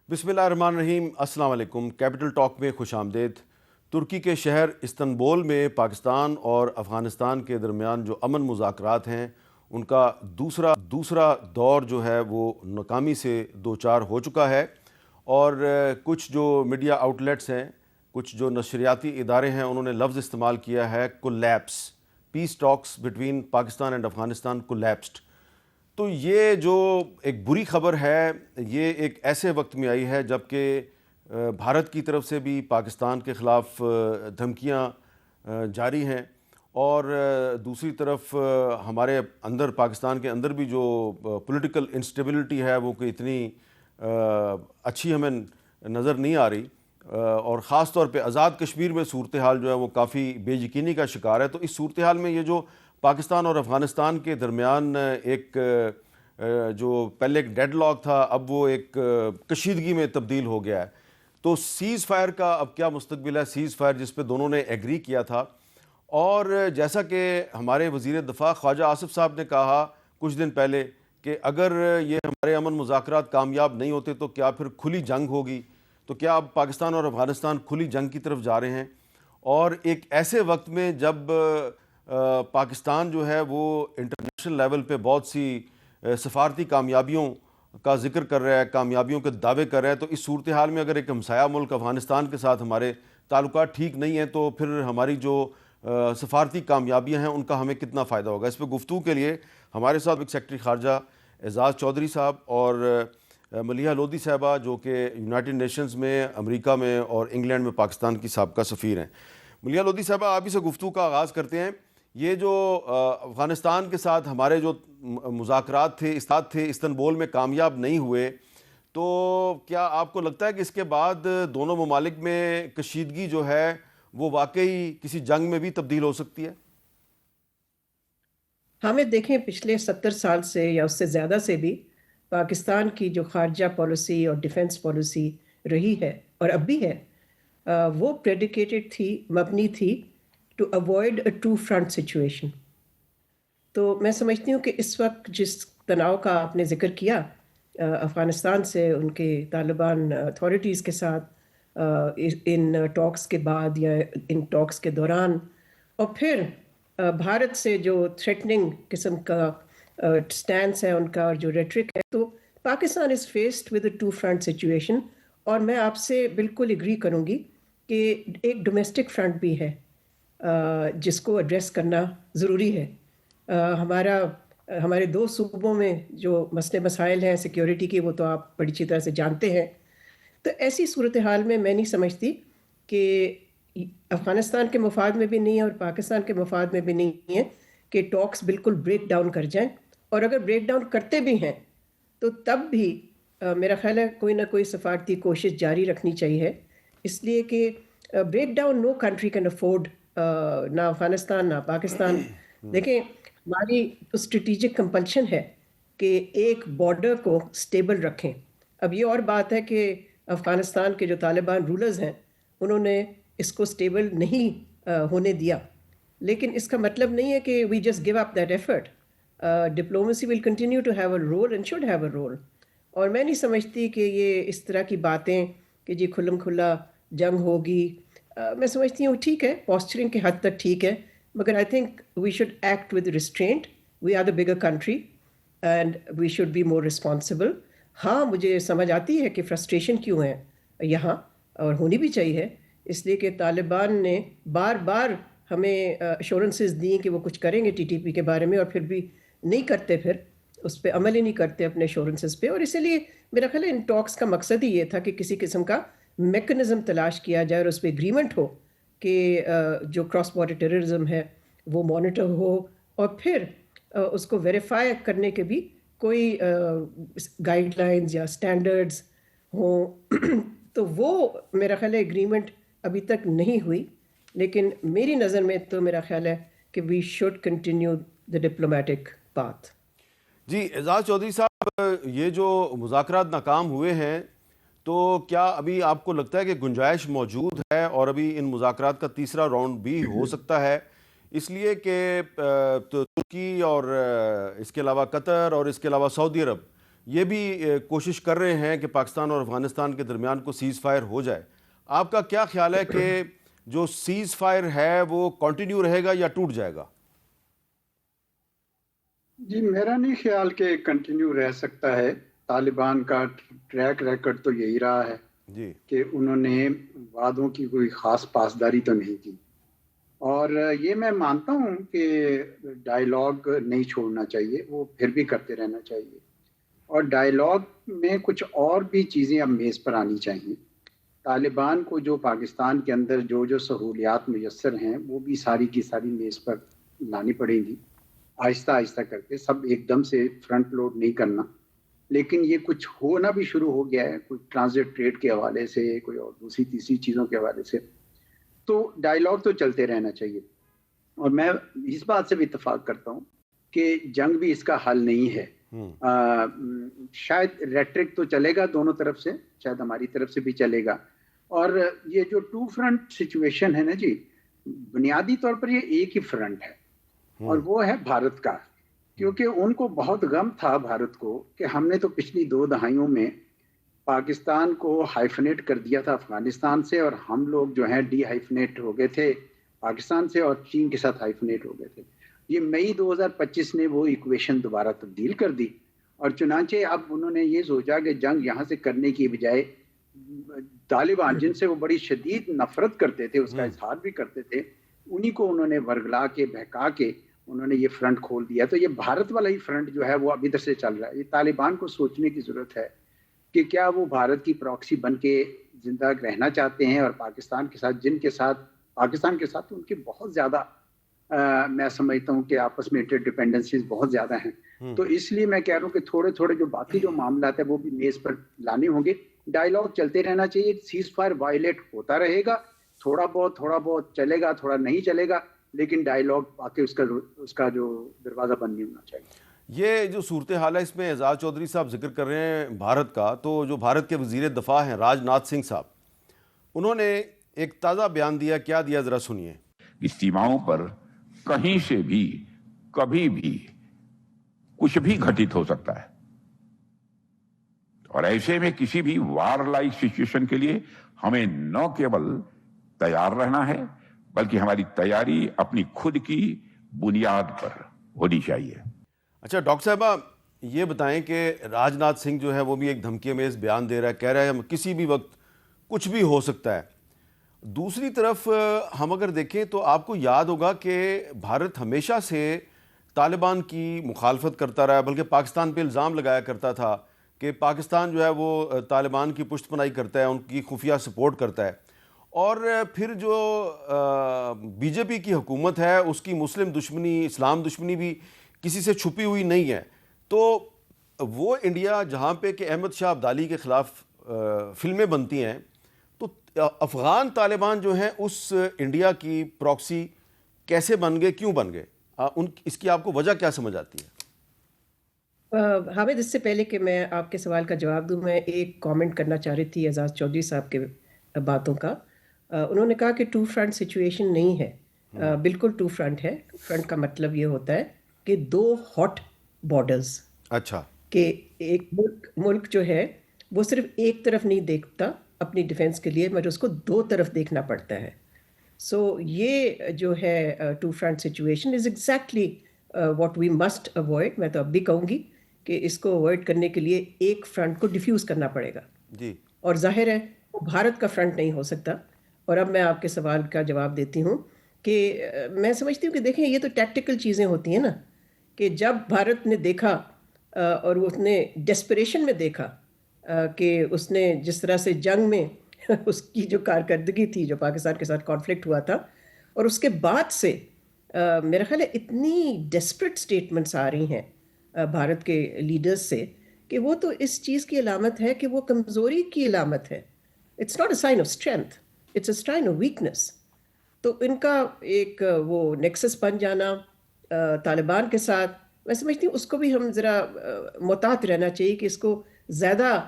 بسم اللہ الرحمن الرحیم۔ السلام علیکم۔ کیپٹل ٹاک میں خوش آمدید۔ ترکی کے شہر استنبول میں پاکستان اور افغانستان کے درمیان جو امن مذاکرات ہیں ان کا دوسرا دور جو ہے وہ ناکامی سے دوچار ہو چکا ہے، اور کچھ جو میڈیا آؤٹلیٹس ہیں، کچھ جو نشریاتی ادارے ہیں، انہوں نے لفظ استعمال کیا ہے collapse, peace talks between Pakistan and Afghanistan collapsed. تو یہ جو ایک بری خبر ہے، یہ ایک ایسے وقت میں آئی ہے جب کہ بھارت کی طرف سے بھی پاکستان کے خلاف دھمکیاں جاری ہیں، اور دوسری طرف ہمارے اندر، پاکستان کے اندر بھی جو پولیٹیکل انسٹیبلٹی ہے وہ کہ اتنی اچھی ہمیں نظر نہیں آ رہی، اور خاص طور پہ آزاد کشمیر میں صورتحال جو ہے وہ کافی بے یقینی کا شکار ہے۔ تو اس صورتحال میں یہ جو پاکستان اور افغانستان کے درمیان ایک جو پہلے ایک ڈیڈ لاک تھا، اب وہ ایک کشیدگی میں تبدیل ہو گیا ہے۔ تو سیز فائر کا اب کیا مستقبل ہے؟ سیز فائر جس پہ دونوں نے ایگری کیا تھا، اور جیسا کہ ہمارے وزیر دفاع خواجہ آصف صاحب نے کہا کچھ دن پہلے کہ اگر یہ ہمارے امن مذاکرات کامیاب نہیں ہوتے تو کیا پھر کھلی جنگ ہوگی؟ تو کیا اب پاکستان اور افغانستان کھلی جنگ کی طرف جا رہے ہیں؟ اور ایک ایسے وقت میں جب پاکستان جو ہے وہ انٹرنیشنل لیول پہ بہت سی سفارتی کامیابیوں کا ذکر کر رہا ہے، کامیابیوں کے دعوے کر رہا ہے، تو اس صورتحال میں اگر ایک ہمسایہ ملک افغانستان کے ساتھ ہمارے تعلقات ٹھیک نہیں ہیں تو پھر ہماری جو سفارتی کامیابیاں ہیں ان کا ہمیں کتنا فائدہ ہوگا؟ اس پہ گفتگو کے لیے ہمارے ساتھ ایک سیکرٹری خارجہ اعزاز چودھری صاحب اور ملیحہ لودھی صاحبہ جو کہ یونائٹڈ نیشنز میں، امریکہ میں اور انگلینڈ میں پاکستان کی سابقہ سفیر ہیں۔ ملیحہ لودھی صاحبہ، آپ ہی سے گفتگو کا آغاز کرتے ہیں۔ یہ جو افغانستان کے ساتھ ہمارے جو مذاکرات تھے استنبول میں کامیاب نہیں ہوئے، تو کیا آپ کو لگتا ہے کہ اس کے بعد دونوں ممالک میں کشیدگی جو ہے وہ واقعی کسی جنگ میں بھی تبدیل ہو سکتی ہے؟ ہمیں دیکھیں پچھلے 70 سال سے یا اس سے زیادہ سے بھی پاکستان کی جو خارجہ پالیسی اور ڈیفنس پالیسی رہی ہے اور اب بھی ہے، وہ پریڈیکیٹڈ تھی، مبنی تھی to avoid a two front situation. تو میں سمجھتی ہوں کہ اس وقت جس تناؤ کا آپ نے ذکر کیا افغانستان سے ان کے طالبان اتھارٹیز کے ساتھ ان ٹاکس کے بعد یا ان ٹاکس کے دوران، اور پھر بھارت سے جو تھریٹننگ قسم کا سٹینس ہے ان کا اور جو ریٹرک ہے، تو Pakistan is faced with a two front situation. اور میں آپ سے بالکل اگری کروں گی کہ ایک ڈومیسٹک فرنٹ بھی ہے جس کو ایڈریس کرنا ضروری ہے۔ ہمارے دو صوبوں میں جو مسئلے مسائل ہیں سیکیورٹی کی، وہ تو آپ بڑی اچھی طرح سے جانتے ہیں۔ تو ایسی صورتحال میں میں نہیں سمجھتی کہ افغانستان کے مفاد میں بھی نہیں ہے اور پاکستان کے مفاد میں بھی نہیں ہے کہ ٹاکس بالکل بریک ڈاؤن کر جائیں، اور اگر بریک ڈاؤن کرتے بھی ہیں تو تب بھی میرا خیال ہے کوئی نہ کوئی سفارتی کوشش جاری رکھنی چاہیے، اس لیے کہ break down no country can afford, نہ افغانستان نہ پاکستان۔ دیکھیں ہماری اسٹریٹجک کمپلشن ہے کہ ایک بارڈر کو سٹیبل رکھیں۔ اب یہ اور بات ہے کہ افغانستان کے جو طالبان رولرز ہیں انہوں نے اس کو سٹیبل نہیں ہونے دیا، لیکن اس کا مطلب نہیں ہے کہ we just give up that effort. Diplomacy will continue to have a role and should have a role. اور میں نہیں سمجھتی کہ یہ اس طرح کی باتیں کہ جی کھلم کھلا جنگ ہوگی، میں سمجھتی ہوں ٹھیک ہے، پوسچرنگ کے حد تک ٹھیک ہے، مگر I think we should act with restraint. We are the bigger country and we should be more responsible. ہاں مجھے سمجھ آتی ہے کہ فرسٹریشن کیوں ہے یہاں، اور ہونی بھی چاہیے، اس لیے کہ طالبان نے بار بار ہمیں ایشورنسز دیں کہ وہ کچھ کریں گے ٹی ٹی پی کے بارے میں، اور پھر بھی نہیں کرتے، پھر اس پہ عمل ہی نہیں کرتے اپنے ایشورنسز پہ۔ اور اسی لیے میرا خیال ہے ان ٹاکس کا مقصد ہی یہ تھا کہ کسی قسم کا میکنزم تلاش کیا جائے اور اس پہ اگریمنٹ ہو کہ جو کراس بارڈر ٹیررزم ہے وہ مانیٹر ہو، اور پھر اس کو ویریفائی کرنے کے بھی کوئی گائیڈ لائنز یا سٹینڈرڈز ہوں۔ تو وہ میرا خیال ہے اگریمنٹ ابھی تک نہیں ہوئی، لیکن میری نظر میں تو میرا خیال ہے کہ we should continue the diplomatic path. جی اعزاز چودھری صاحب، یہ جو مذاکرات ناکام ہوئے ہیں، تو کیا ابھی آپ کو لگتا ہے کہ گنجائش موجود ہے اور ابھی ان مذاکرات کا تیسرا راؤنڈ بھی ہو سکتا ہے؟ اس لیے کہ ترکی اور اس کے علاوہ قطر اور اس کے علاوہ سعودی عرب، یہ بھی کوشش کر رہے ہیں کہ پاکستان اور افغانستان کے درمیان کو سیز فائر ہو جائے. آپ کا کیا خیال ہے کہ جو سیز فائر ہے وہ کنٹینیو رہے گا یا ٹوٹ جائے گا؟ جی میرا نہیں خیال کہ کنٹینیو رہ سکتا ہے. طالبان کا ٹریک ریکارڈ تو یہی رہا ہے جی کہ انہوں نے وعدوں کی کوئی خاص پاسداری تو نہیں کی. اور یہ میں مانتا ہوں کہ ڈائیلاگ نہیں چھوڑنا چاہیے, وہ پھر بھی کرتے رہنا چاہیے. اور ڈائیلاگ میں کچھ اور بھی چیزیں اب میز پر آنی چاہیے. طالبان کو جو پاکستان کے اندر جو سہولیات میسر ہیں وہ بھی ساری کی ساری میز پر لانی پڑیں گی, آہستہ آہستہ کر کے. سب ایک دم سے فرنٹ لوڈ نہیں کرنا. لیکن یہ کچھ ہونا بھی شروع ہو گیا ہے, کوئی ٹرانزٹ ٹریڈ کے حوالے سے, کوئی اور دوسری تیسری چیزوں کے حوالے سے. تو ڈائیلاگ تو چلتے رہنا چاہیے. اور میں اس بات سے بھی اتفاق کرتا ہوں کہ جنگ بھی اس کا حل نہیں ہے. شاید ریٹرک تو چلے گا دونوں طرف سے, شاید ہماری طرف سے بھی چلے گا. اور یہ جو ٹو فرنٹ سچویشن ہے نا جی, بنیادی طور پر یہ ایک ہی فرنٹ ہے اور وہ ہے بھارت کا. کیونکہ ان کو بہت غم تھا بھارت کو کہ ہم نے تو پچھلی 2 دہائیوں میں پاکستان کو ہائفنیٹ کر دیا تھا افغانستان سے, اور ہم لوگ جو ہیں ڈی ہائفنیٹ ہو گئے تھے پاکستان سے, اور چین کے ساتھ ہائفنیٹ ہو گئے تھے. یہ مئی 2025 نے وہ ایکویشن دوبارہ تبدیل کر دی, اور چنانچہ اب انہوں نے یہ سوچا کہ جنگ یہاں سے کرنے کی بجائے طالبان جن سے وہ بڑی شدید نفرت کرتے تھے, اس کا اظہار بھی کرتے تھے, انہی کو انہوں نے ورگلا کے بہکا کے انہوں نے یہ فرنٹ کھول دیا. تو یہ بھارت والا ہی فرنٹ جو ہے وہ اب ادھر سے چل رہا ہے. یہ طالبان کو سوچنے کی ضرورت ہے کہ کیا وہ بھارت کی پراکسی بن کے زندہ رہنا چاہتے ہیں, اور پاکستان کے ساتھ پاکستان کے ساتھ ان کی بہت زیادہ میں سمجھتا ہوں کہ آپس میں انٹر ڈیپینڈنسیز بہت زیادہ ہیں. تو اس لیے میں کہہ رہا ہوں کہ تھوڑے تھوڑے جو باقی جو معاملات ہیں وہ بھی میز پر لانے ہوں گے. ڈائیلاگ چلتے رہنا چاہیے. سیز فائر وائلیٹ ہوتا رہے گا, تھوڑا بہت چلے گا, تھوڑا نہیں چلے گا, لیکن ڈائیلاگ واقعی اس کا جو دروازہ بند نہیں ہونا چاہیے. یہ جو صورتحال ہے اس میں اعزاز چودھری صاحب ذکر کر رہے ہیں بھارت کا, تو جو بھارت کے وزیر دفاع ہیں راج ناتھ سنگھ صاحب, انہوں نے ایک تازہ بیان دیا. کیا دیا ذرا سنیے. اس سیماؤں پر کہیں سے بھی کبھی بھی کچھ بھی گھٹت ہو سکتا ہے, اور ایسے میں کسی بھی وار لائک سچویشن کے لیے ہمیں نہ کیول تیار رہنا ہے بلکہ ہماری تیاری اپنی خود کی بنیاد پر ہونی چاہیے. اچھا ڈاکٹر صاحبہ, یہ بتائیں کہ راج ناتھ سنگھ جو ہے وہ بھی ایک دھمکی امیز بیان دے رہا ہے, کہہ رہا ہے کسی بھی وقت کچھ بھی ہو سکتا ہے. دوسری طرف ہم اگر دیکھیں تو آپ کو یاد ہوگا کہ بھارت ہمیشہ سے طالبان کی مخالفت کرتا رہا, بلکہ پاکستان پہ الزام لگایا کرتا تھا کہ پاکستان جو ہے وہ طالبان کی پشت پناہی کرتا ہے, ان کی خفیہ سپورٹ کرتا ہے. اور پھر جو بی جے پی کی حکومت ہے اس کی مسلم دشمنی, اسلام دشمنی بھی کسی سے چھپی ہوئی نہیں ہے. تو وہ انڈیا جہاں پہ کہ احمد شاہ ابدالی کے خلاف فلمیں بنتی ہیں, تو افغان طالبان جو ہیں اس انڈیا کی پراکسی کیسے بن گئے, کیوں بن گئے, اس کی آپ کو وجہ کیا سمجھ آتی ہے؟ حامد, اس سے پہلے کہ میں آپ کے سوال کا جواب دوں, میں ایک کامنٹ کرنا چاہ رہی تھی اعزاز چودھری صاحب کے باتوں کا. انہوں نے کہا کہ ٹو فرنٹ سچویشن نہیں ہے. بالکل ٹو فرنٹ ہے. فرنٹ کا مطلب یہ ہوتا ہے کہ 2 ہاٹ بارڈرز. اچھا, کہ ایک ملک جو ہے وہ صرف ایک طرف نہیں دیکھتا اپنی ڈیفنس کے لیے, مگر اس کو 2 طرف دیکھنا پڑتا ہے. سو یہ جو ہے two front situation is exactly what we must avoid. میں تو اب بھی کہوں گی کہ اس کو اوائڈ کرنے کے لیے ایک فرنٹ کو ڈیفیوز کرنا پڑے گا. جی, اور ظاہر ہے بھارت کا فرنٹ نہیں ہو سکتا. اور اب میں آپ کے سوال کا جواب دیتی ہوں کہ میں سمجھتی ہوں کہ دیکھیں یہ تو ٹیکٹیکل چیزیں ہوتی ہیں نا, کہ جب بھارت نے دیکھا اور اس نے ڈیسپریشن میں دیکھا کہ اس نے جس طرح سے جنگ میں اس کی جو کارکردگی تھی جو پاکستان کے ساتھ کانفلکٹ ہوا تھا, اور اس کے بعد سے میرا خیال ہے اتنی ڈیسپریٹ سٹیٹمنٹس آ رہی ہیں بھارت کے لیڈرز سے کہ وہ تو اس چیز کی علامت ہے کہ وہ کمزوری کی علامت ہے. It's not a sign of strength, it's a sign of weakness. تو ان کا ایک وہ نیکسس بن جانا طالبان کے ساتھ, میں سمجھتی ہوں اس کو بھی ہم ذرا محتاط رہنا چاہیے کہ اس کو زیادہ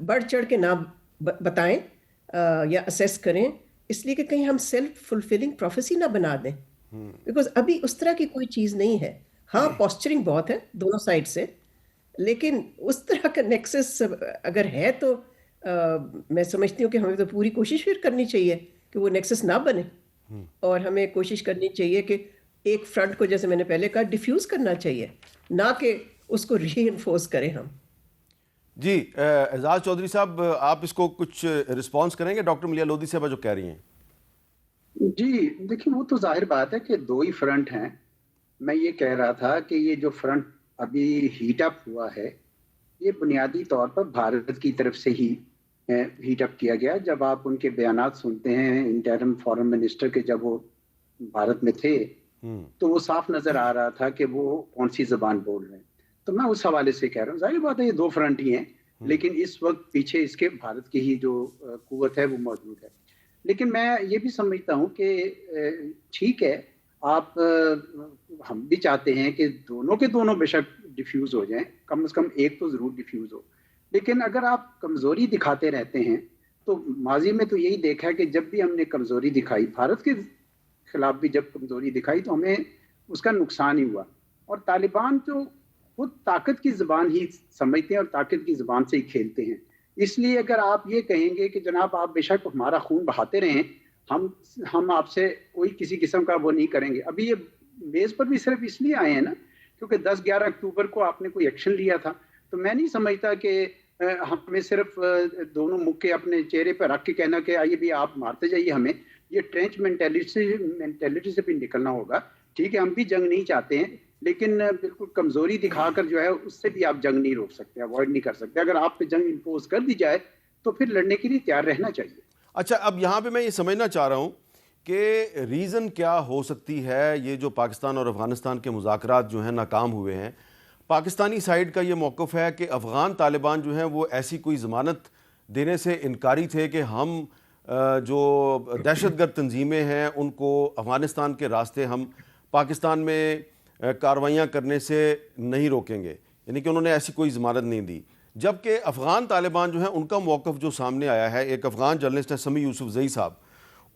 بڑھ چڑھ کے نہ بتائیں یا اسیس کریں, اس لیے کہ کہیں ہم سیلف فلفلنگ پروفیسی نہ بنا دیں. بیکاز ابھی اس طرح کی کوئی چیز نہیں ہے. ہاں پوسچرنگ بہت ہے دونوں سائڈ سے, لیکن اس طرح کا نیکسس اگر ہے تو میں سمجھتی ہوں کہ ہمیں تو پوری کوشش پھر کرنی چاہیے کہ وہ نیکسس نہ بنے، اور ہمیں کوشش کرنی چاہیے کہ ایک فرنٹ کو، جیسے میں نے پہلے کہا، ڈیفیوز کرنا چاہیے، نہ کہ اس کو ری انفورس کریں ہم. جی اعزاز چودھری صاحب، آپ اس کو کچھ رسپانس کریں گے ڈاکٹر ملیحہ لودھی صاحبہ جو کہہ رہی ہیں؟ جی دیکھیں، وہ تو ظاہر بات ہے کہ دو ہی فرنٹ ہیں. میں یہ کہہ رہا تھا کہ یہ جو فرنٹ ابھی ہیٹ اپ ہوا ہے، یہ بنیادی طور پر بھارت کی طرف سے ہی ہیٹ اپ کیا گیا. جب آپ ان کے بیانات سنتے ہیں انٹرم فارن منسٹر کے، جب وہ بھارت میں تھے، تو وہ صاف نظر آ رہا تھا کہ وہ کون سی زبان بول رہے ہیں. تو میں اس حوالے سے کہہ رہا ہوں، ظاہر بات ہے یہ دو فرنٹ ہی ہیں، لیکن اس وقت پیچھے اس کے بھارت کی ہی جو قوت ہے وہ موجود ہے. لیکن میں یہ بھی سمجھتا ہوں کہ ٹھیک ہے، آپ ہم بھی چاہتے ہیں کہ دونوں کے دونوں بے شک ڈیفیوز ہو جائیں، کم از کم ایک تو ضرور ڈیفیوز ہو. لیکن اگر آپ کمزوری دکھاتے رہتے ہیں، تو ماضی میں تو یہی دیکھا ہے کہ جب بھی ہم نے کمزوری دکھائی، بھارت کے خلاف بھی جب کمزوری دکھائی، تو ہمیں اس کا نقصان ہی ہوا. اور طالبان جو خود طاقت کی زبان ہی سمجھتے ہیں اور طاقت کی زبان سے ہی کھیلتے ہیں. اس لیے اگر آپ یہ کہیں گے کہ جناب آپ بے شک ہمارا خون بہاتے رہیں، ہم آپ سے کوئی کسی قسم کا وہ نہیں کریں گے. ابھی یہ میز پر بھی صرف اس لیے آئے ہیں نا کیونکہ 10-11 اکتوبر کو آپ نے کوئی ایکشن لیا تھا. تو میں نہیں سمجھتا کہ ہمیں صرف دونوں مکے اپنے چہرے پر رکھ کے کہنا کہ آئیے بھی آپ مارتے جائیے ہمیں. یہ ٹرینچ مینٹیلٹی سے بھی نکلنا ہوگا. ٹھیک ہے، ہم بھی جنگ نہیں چاہتے ہیں، لیکن بالکل کمزوری دکھا کر جو ہے اس سے بھی آپ جنگ نہیں روک سکتے، اوائڈ نہیں کر سکتے. اگر آپ پہ جنگ امپوز کر دی جائے تو پھر لڑنے کے لیے تیار رہنا چاہیے. اچھا، اب یہاں پہ میں یہ سمجھنا چاہ رہا ہوں کہ ریزن کیا ہو سکتی ہے یہ جو پاکستان اور افغانستان کے مذاکرات جو ہیں ناکام ہوئے ہیں. پاکستانی سائیڈ کا یہ موقف ہے کہ افغان طالبان جو ہیں وہ ایسی کوئی ضمانت دینے سے انکاری تھے کہ ہم جو دہشت گرد تنظیمیں ہیں ان کو افغانستان کے راستے ہم پاکستان میں کاروائیاں کرنے سے نہیں روکیں گے، یعنی کہ انہوں نے ایسی کوئی ضمانت نہیں دی. جبکہ افغان طالبان جو ہیں ان کا موقف جو سامنے آیا ہے، ایک افغان جرنلسٹ ہے سمیع یوسف زئی صاحب،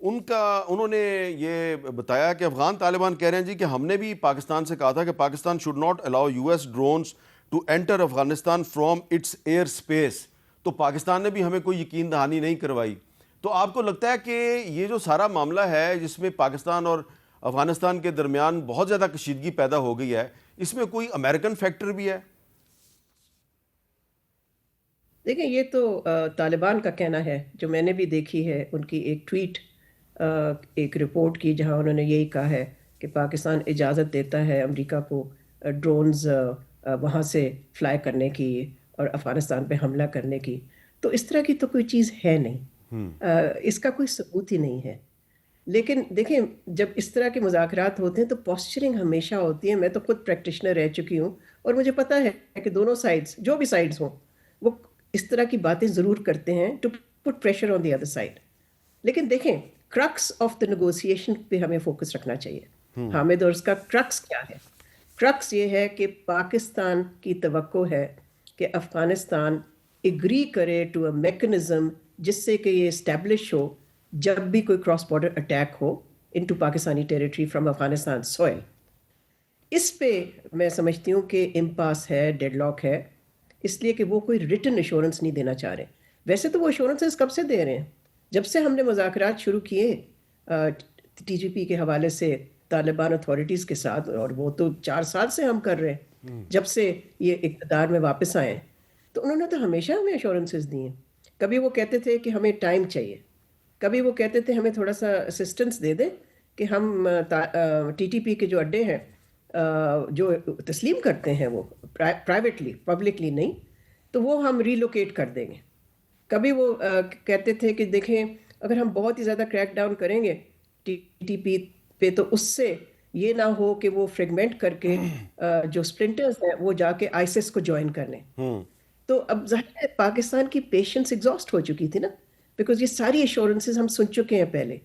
انہوں نے یہ بتایا کہ افغان طالبان کہہ رہے ہیں جی کہ ہم نے بھی پاکستان سے کہا تھا کہ Pakistan should not allow US drones to enter Afghanistan from its air space. تو پاکستان نے بھی ہمیں کوئی یقین دہانی نہیں کروائی. تو آپ کو لگتا ہے کہ یہ جو سارا معاملہ ہے جس میں پاکستان اور افغانستان کے درمیان بہت زیادہ کشیدگی پیدا ہو گئی ہے، اس میں کوئی امریکن فیکٹر بھی ہے؟ دیکھیں، یہ تو طالبان کا کہنا ہے. جو میں نے بھی دیکھی ہے ان کی ایک ٹویٹ، ایک رپورٹ کی، جہاں انہوں نے یہی کہا ہے کہ پاکستان اجازت دیتا ہے امریکہ کو ڈرونز وہاں سے فلائی کرنے کی اور افغانستان پہ حملہ کرنے کی. تو اس طرح کی تو کوئی چیز ہے نہیں، اس کا کوئی ثبوت ہی نہیں ہے. لیکن دیکھیں، جب اس طرح کے مذاکرات ہوتے ہیں تو پوسچرنگ ہمیشہ ہوتی ہے. میں تو خود پریکٹیشنر رہ چکی ہوں اور مجھے پتہ ہے کہ دونوں سائڈز، جو بھی سائڈز ہوں، وہ اس طرح کی باتیں ضرور کرتے ہیں to put pressure on the other side. لیکن دیکھیں، کرکس آف دا نیگوسیشن پہ ہمیں فوکس رکھنا چاہیے. حامد، اور اس کا کرکس کیا ہے؟ کرکس یہ ہے کہ پاکستان کی توقع ہے کہ افغانستان اگری کرے ٹو اے میکنزم جس سے کہ یہ اسٹیبلش ہو جب بھی کوئی کراس بارڈر اٹیک ہو into Pakistani territory from Afghanistan soil. اس پہ میں سمجھتی ہوں کہ امپاس ہے، ڈیڈ لاک ہے، اس لیے کہ وہ کوئی ریٹن ایشورنس نہیں دینا چاہ رہے. ویسے تو وہ ایشورنسز کب سے دے رہے ہیں؟ جب سے ہم نے مذاکرات شروع کیے TGP کے حوالے سے طالبان اتھارٹیز کے ساتھ، اور وہ تو 4 سال سے ہم کر رہے ہیں جب سے یہ اقتدار میں واپس آئے ہیں. تو انہوں نے تو ہمیشہ ہمیں ایشورنسز دی ہیں. کبھی وہ کہتے تھے کہ ہمیں ٹائم چاہیے، کبھی وہ کہتے تھے ہمیں تھوڑا سا اسسٹنس دے دیں کہ ہم TTP کے جو اڈے ہیں جو تسلیم کرتے ہیں وہ پرائیویٹلی، پبلکلی نہیں، تو وہ ہم ریلوکیٹ کر دیں گے. کبھی وہ کہتے تھے کہ دیکھیں اگر ہم بہت ہی زیادہ کریک ڈاؤن کریں گے TTP پہ تو اس سے یہ نہ ہو کہ وہ فریگمنٹ کر کے جو سپلنٹرز ہیں وہ جا کے ISIS کو جوائن کر لیں. تو اب ظاہر ہے پاکستان کی پیشنس ایگزاسٹ ہو چکی تھی نا، بیکاز یہ ساری ایشورنسز ہم سن چکے ہیں پہلے.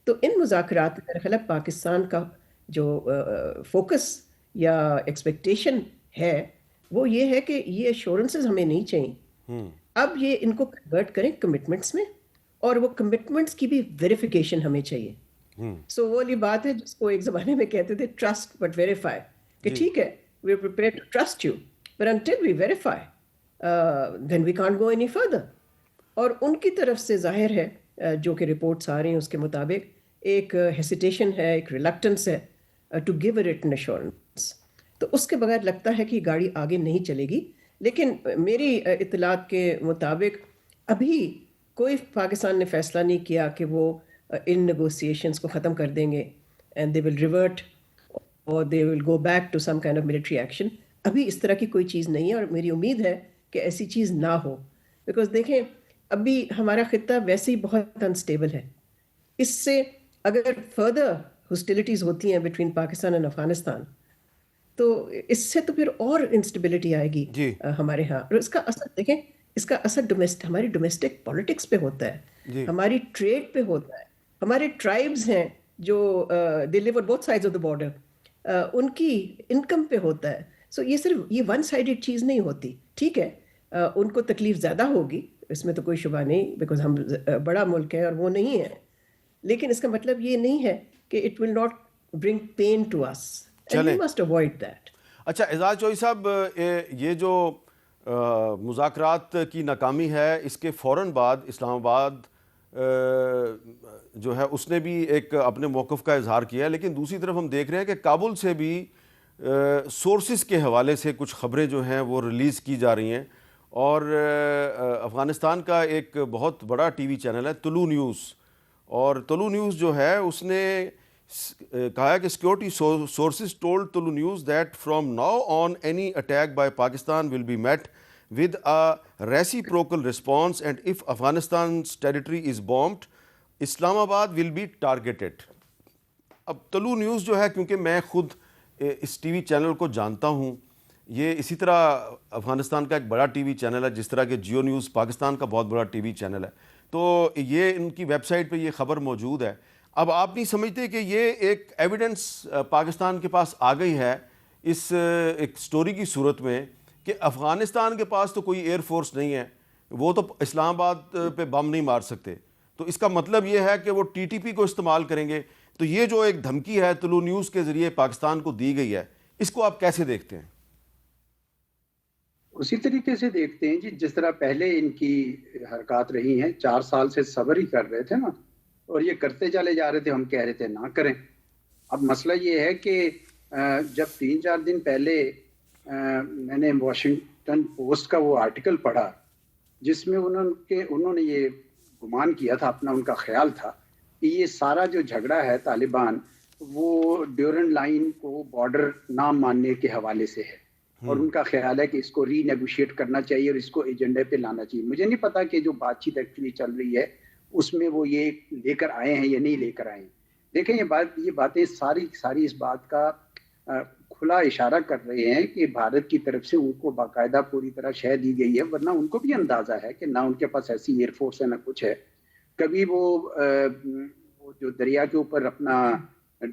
تو ان مذاکرات میں میرا خیال ہے پاکستان کا جو فوکس یا ایکسپیکٹیشن ہے وہ یہ ہے کہ یہ ایشورنسز ہمیں نہیں چاہیے. اب یہ ان کو کنورٹ کریں کمٹمنٹس میں، اور وہ کمٹمنٹس کی بھی ویریفیکیشن ہمیں چاہیے. سو وہ والی بات ہے جس کو ایک زمانے میں کہتے تھے ٹرسٹ بٹ ویریفائی، کہ ٹھیک ہے we are prepared to trust you, but until we verify, then we can't go any further. اور ان کی طرف سے ظاہر ہے جو کہ رپورٹس آ رہی ہیں اس کے مطابق ایک ہیسیٹیشن ہے, ایک ریلکٹنس ہے to give a written assurance. تو اس کے بغیر لگتا ہے کہ یہ گاڑی آگے نہیں چلے گی. لیکن میری اطلاعات کے مطابق ابھی کوئی پاکستان نے فیصلہ نہیں کیا کہ وہ ان نیگوسیشنس کو ختم کر دیں گے اینڈ دے ول ریورٹ اور they will go back to some kind of military action. ابھی اس طرح کی کوئی چیز نہیں ہے اور میری امید ہے کہ ایسی چیز نہ ہو, بیکاز دیکھیں ابھی ہمارا خطہ ویسے ہی بہت انسٹیبل ہے. اس سے اگر فردر ہاسٹیلٹیز ہوتی ہیں بٹوین پاکستان اینڈ افغانستان تو اس سے تو پھر اور انسٹیبلٹی آئے گی ہمارے ہاں. اور اس کا اثر دیکھیں, اس کا اثر ہماری ڈومیسٹک پالیٹکس پہ ہوتا ہے, ہماری ٹریڈ پہ ہوتا ہے, ہمارے ٹرائبز ہیں جو they live on both sides of the border, ان کی انکم پہ ہوتا ہے. سو یہ صرف یہ ون سائڈڈ چیز نہیں ہوتی. ٹھیک ہے ان کو تکلیف زیادہ ہوگی, اس میں تو کوئی شبہ نہیں, بیکاز ہم بڑا ملک ہے اور وہ نہیں ہے, لیکن اس کا مطلب یہ نہیں ہے کہ it will not bring pain to us. We must avoid that. اچھا اعزاز چوہدری صاحب, یہ جو مذاکرات کی ناکامی ہے اس کے فوراً بعد اسلام آباد جو ہے اس نے بھی ایک اپنے موقف کا اظہار کیا ہے, لیکن دوسری طرف ہم دیکھ رہے ہیں کہ کابل سے بھی سورسز کے حوالے سے کچھ خبریں جو ہیں وہ ریلیز کی جا رہی ہیں. اور افغانستان کا ایک بہت بڑا ٹی وی چینل ہے طلوع نیوز, اور طلوع نیوز جو ہے اس نے کہا ہے کہ security sources told Tolo news that from now on any attack by Pakistan will be met with a reciprocal response and if Afghanistan's territory is bombed Islamabad will be targeted. اب طلوع نیوز جو ہے, کیونکہ میں خود اس ٹی وی چینل کو جانتا ہوں, یہ اسی طرح افغانستان کا ایک بڑا ٹی وی چینل ہے جس طرح کہ جیو نیوز پاکستان کا بہت بڑا ٹی وی چینل ہے, تو یہ ان کی ویب سائٹ پہ یہ خبر موجود ہے. اب آپ نہیں سمجھتے کہ یہ ایک ایویڈنس پاکستان کے پاس آ گئی ہے اس ایک سٹوری کی صورت میں کہ افغانستان کے پاس تو کوئی ایئر فورس نہیں ہے, وہ تو اسلام آباد پہ بم نہیں مار سکتے, تو اس کا مطلب یہ ہے کہ وہ ٹی ٹی پی کو استعمال کریں گے. تو یہ جو ایک دھمکی ہے طلوع نیوز کے ذریعے پاکستان کو دی گئی ہے, اس کو آپ کیسے دیکھتے ہیں؟ اسی طریقے سے دیکھتے ہیں جی, جس طرح پہلے ان کی حرکات رہی ہیں, 4 سال سے صبر ہی کر رہے تھے نا, اور یہ کرتے چلے جا رہے تھے, ہم کہہ رہے تھے نہ کریں. اب مسئلہ یہ ہے کہ جب 3-4 دن پہلے میں نے واشنگٹن پوسٹ کا وہ آرٹیکل پڑھا جس میں انہوں نے یہ گمان کیا تھا, اپنا ان کا خیال تھا کہ یہ سارا جو جھگڑا ہے طالبان وہ ڈیورنڈ لائن کو بارڈر نہ ماننے کے حوالے سے ہے, اور ان کا خیال ہے کہ اس کو ری نیگوشیٹ کرنا چاہیے اور اس کو ایجنڈے پہ لانا چاہیے. مجھے نہیں پتا کہ جو بات چیت ایکچولی چل رہی ہے اس میں وہ یہ لے کر آئے ہیں یا نہیں لے کر آئے ہیں. دیکھیں یہ باتیں ساری اس بات کا کھلا اشارہ کر رہے ہیں کہ بھارت کی طرف سے ان کو باقاعدہ پوری طرح شہ دی گئی ہے, ورنہ ان کو بھی اندازہ ہے کہ نہ ان کے پاس ایسی ایئر فورس ہے نہ کچھ ہے. کبھی وہ جو دریا کے اوپر اپنا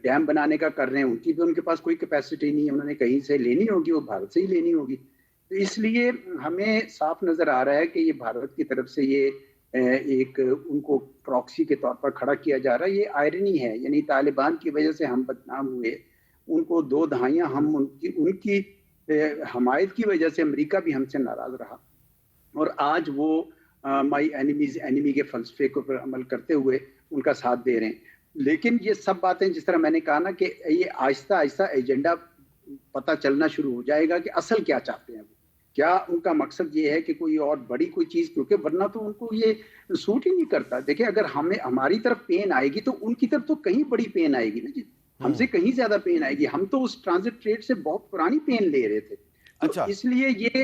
ڈیم بنانے کا کر رہے ہیں, ان کی بھی ان کے پاس کوئی کیپیسٹی نہیں ہے, انہوں نے کہیں سے لینی ہوگی, وہ بھارت سے ہی لینی ہوگی. تو اس لیے ہمیں صاف نظر آ رہا ہے کہ یہ بھارت کی طرف سے یہ ایک ان کو پراکسی کے طور پر کھڑا کیا جا رہا ہے. یہ آئرنی ہے, یعنی طالبان کی وجہ سے ہم بدنام ہوئے, ان کو 2 دہائیاں ہم ان کی حمایت کی وجہ سے امریکہ بھی ہم سے ناراض رہا, اور آج وہ مائی اینیمیز اینیمی کے فلسفے کے اوپر عمل کرتے ہوئے ان کا ساتھ دے رہے ہیں. لیکن یہ سب باتیں جس طرح میں نے کہا نا کہ یہ آہستہ آہستہ ایجنڈا پتہ چلنا شروع ہو جائے گا کہ اصل کیا چاہتے ہیں, کیا ان کا مقصد یہ ہے کہ کوئی اور بڑی کوئی چیز, کیونکہ ورنہ تو ان کو یہ سوٹ ہی نہیں کرتا. دیکھیں اگر ہماری طرف پین آئے گی تو ان کی طرف تو کہیں بڑی پین آئے گی نا جی, ہم سے کہیں زیادہ پین آئے گی. ہم تو اس ٹرانزٹ ٹریڈ سے بہت پرانی پین لے رہے تھے. تو اس لیے یہ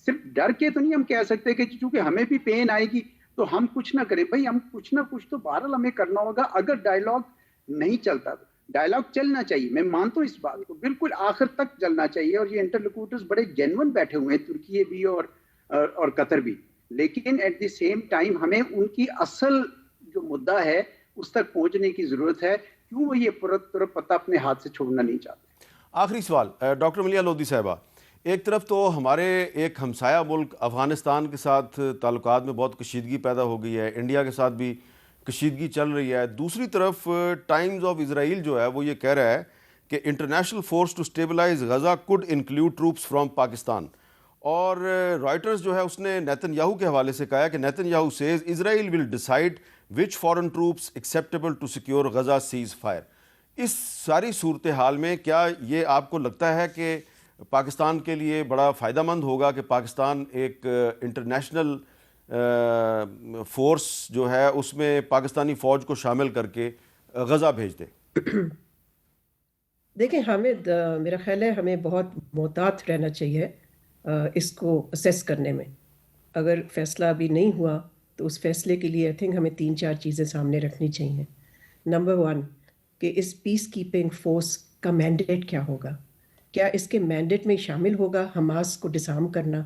صرف ڈر کے تو نہیں ہم کہہ سکتے کہ چونکہ ہمیں بھی پین آئے گی تو ہم کچھ نہ کریں. بھائی ہم کچھ نہ کچھ تو بہرحال ہمیں کرنا ہوگا. اگر ڈائیلاگ نہیں چلتا, ڈائیلاگ چلنا چاہیے, میں مانتا ہوں اس بات کو, بالکل آخر تک چلنا چاہیے. اور یہ انٹرلوکوٹرز بڑے جینون بیٹھے ہوئے ہیں, ترکی بھی اور قطر بھی, لیکن ایٹ دی سیم ٹائم ہمیں ان کی اصل جو مدعا ہے اس تک پہنچنے کی ضرورت ہے. کیوں وہ یہ پتہ اپنے ہاتھ سے چھوڑنا نہیں چاہتے. آخری سوال ڈاکٹر ملیحہ لودھی صاحبہ, ایک طرف تو ہمارے ایک ہمسایہ ملک افغانستان کے ساتھ تعلقات میں بہت کشیدگی پیدا ہو گئی ہے, انڈیا کے ساتھ بھی کشیدگی چل رہی ہے. دوسری طرف ٹائمز آف اسرائیل جو ہے وہ یہ کہہ رہا ہے کہ international force to stabilize Gaza could include troops from Pakistan, اور رائٹرز جو ہے اس نے نیتن یاہو کے حوالے سے کہا کہ Netanyahu says Israel will decide which foreign troops acceptable to secure Gaza ceasefire. اس ساری صورتحال میں کیا یہ آپ کو لگتا ہے کہ پاکستان کے لیے بڑا فائدہ مند ہوگا کہ پاکستان ایک انٹرنیشنل فورس جو ہے اس میں پاکستانی فوج کو شامل کر کے غزہ بھیج دے؟ دیکھیں حامد، میرا خیال ہے ہمیں بہت محتاط رہنا چاہیے اس کو اسیس کرنے میں. اگر فیصلہ ابھی نہیں ہوا تو اس فیصلے کے لیے آئی تھنک ہمیں 3-4 چیزیں سامنے رکھنی چاہیے. نمبر 1 کہ اس پیس کیپنگ فورس کا مینڈیٹ کیا ہوگا؟ کیا اس کے مینڈیٹ میں شامل ہوگا حماس کو ڈسارم کرنا؟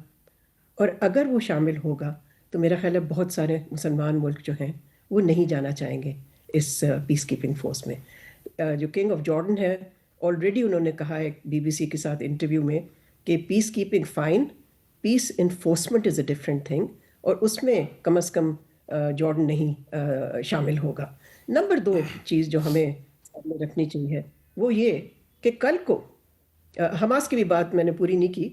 اور اگر وہ شامل ہوگا تو میرا خیال ہے بہت سارے مسلمان ملک جو ہیں وہ نہیں جانا چاہیں گے اس پیس کیپنگ فورس میں. جو کنگ آف جارڈن ہے آلریڈی انہوں نے کہا ہے BBC کے ساتھ انٹرویو میں کہ peace keeping fine, peace enforcement is a different thing, اور اس میں کم از کم جارڈن نہیں شامل ہوگا. نمبر 2 چیز جو ہمیں سامنے رکھنی چاہیے وہ یہ کہ کل کو حماس کی بھی بات میں نے پوری نہیں کی،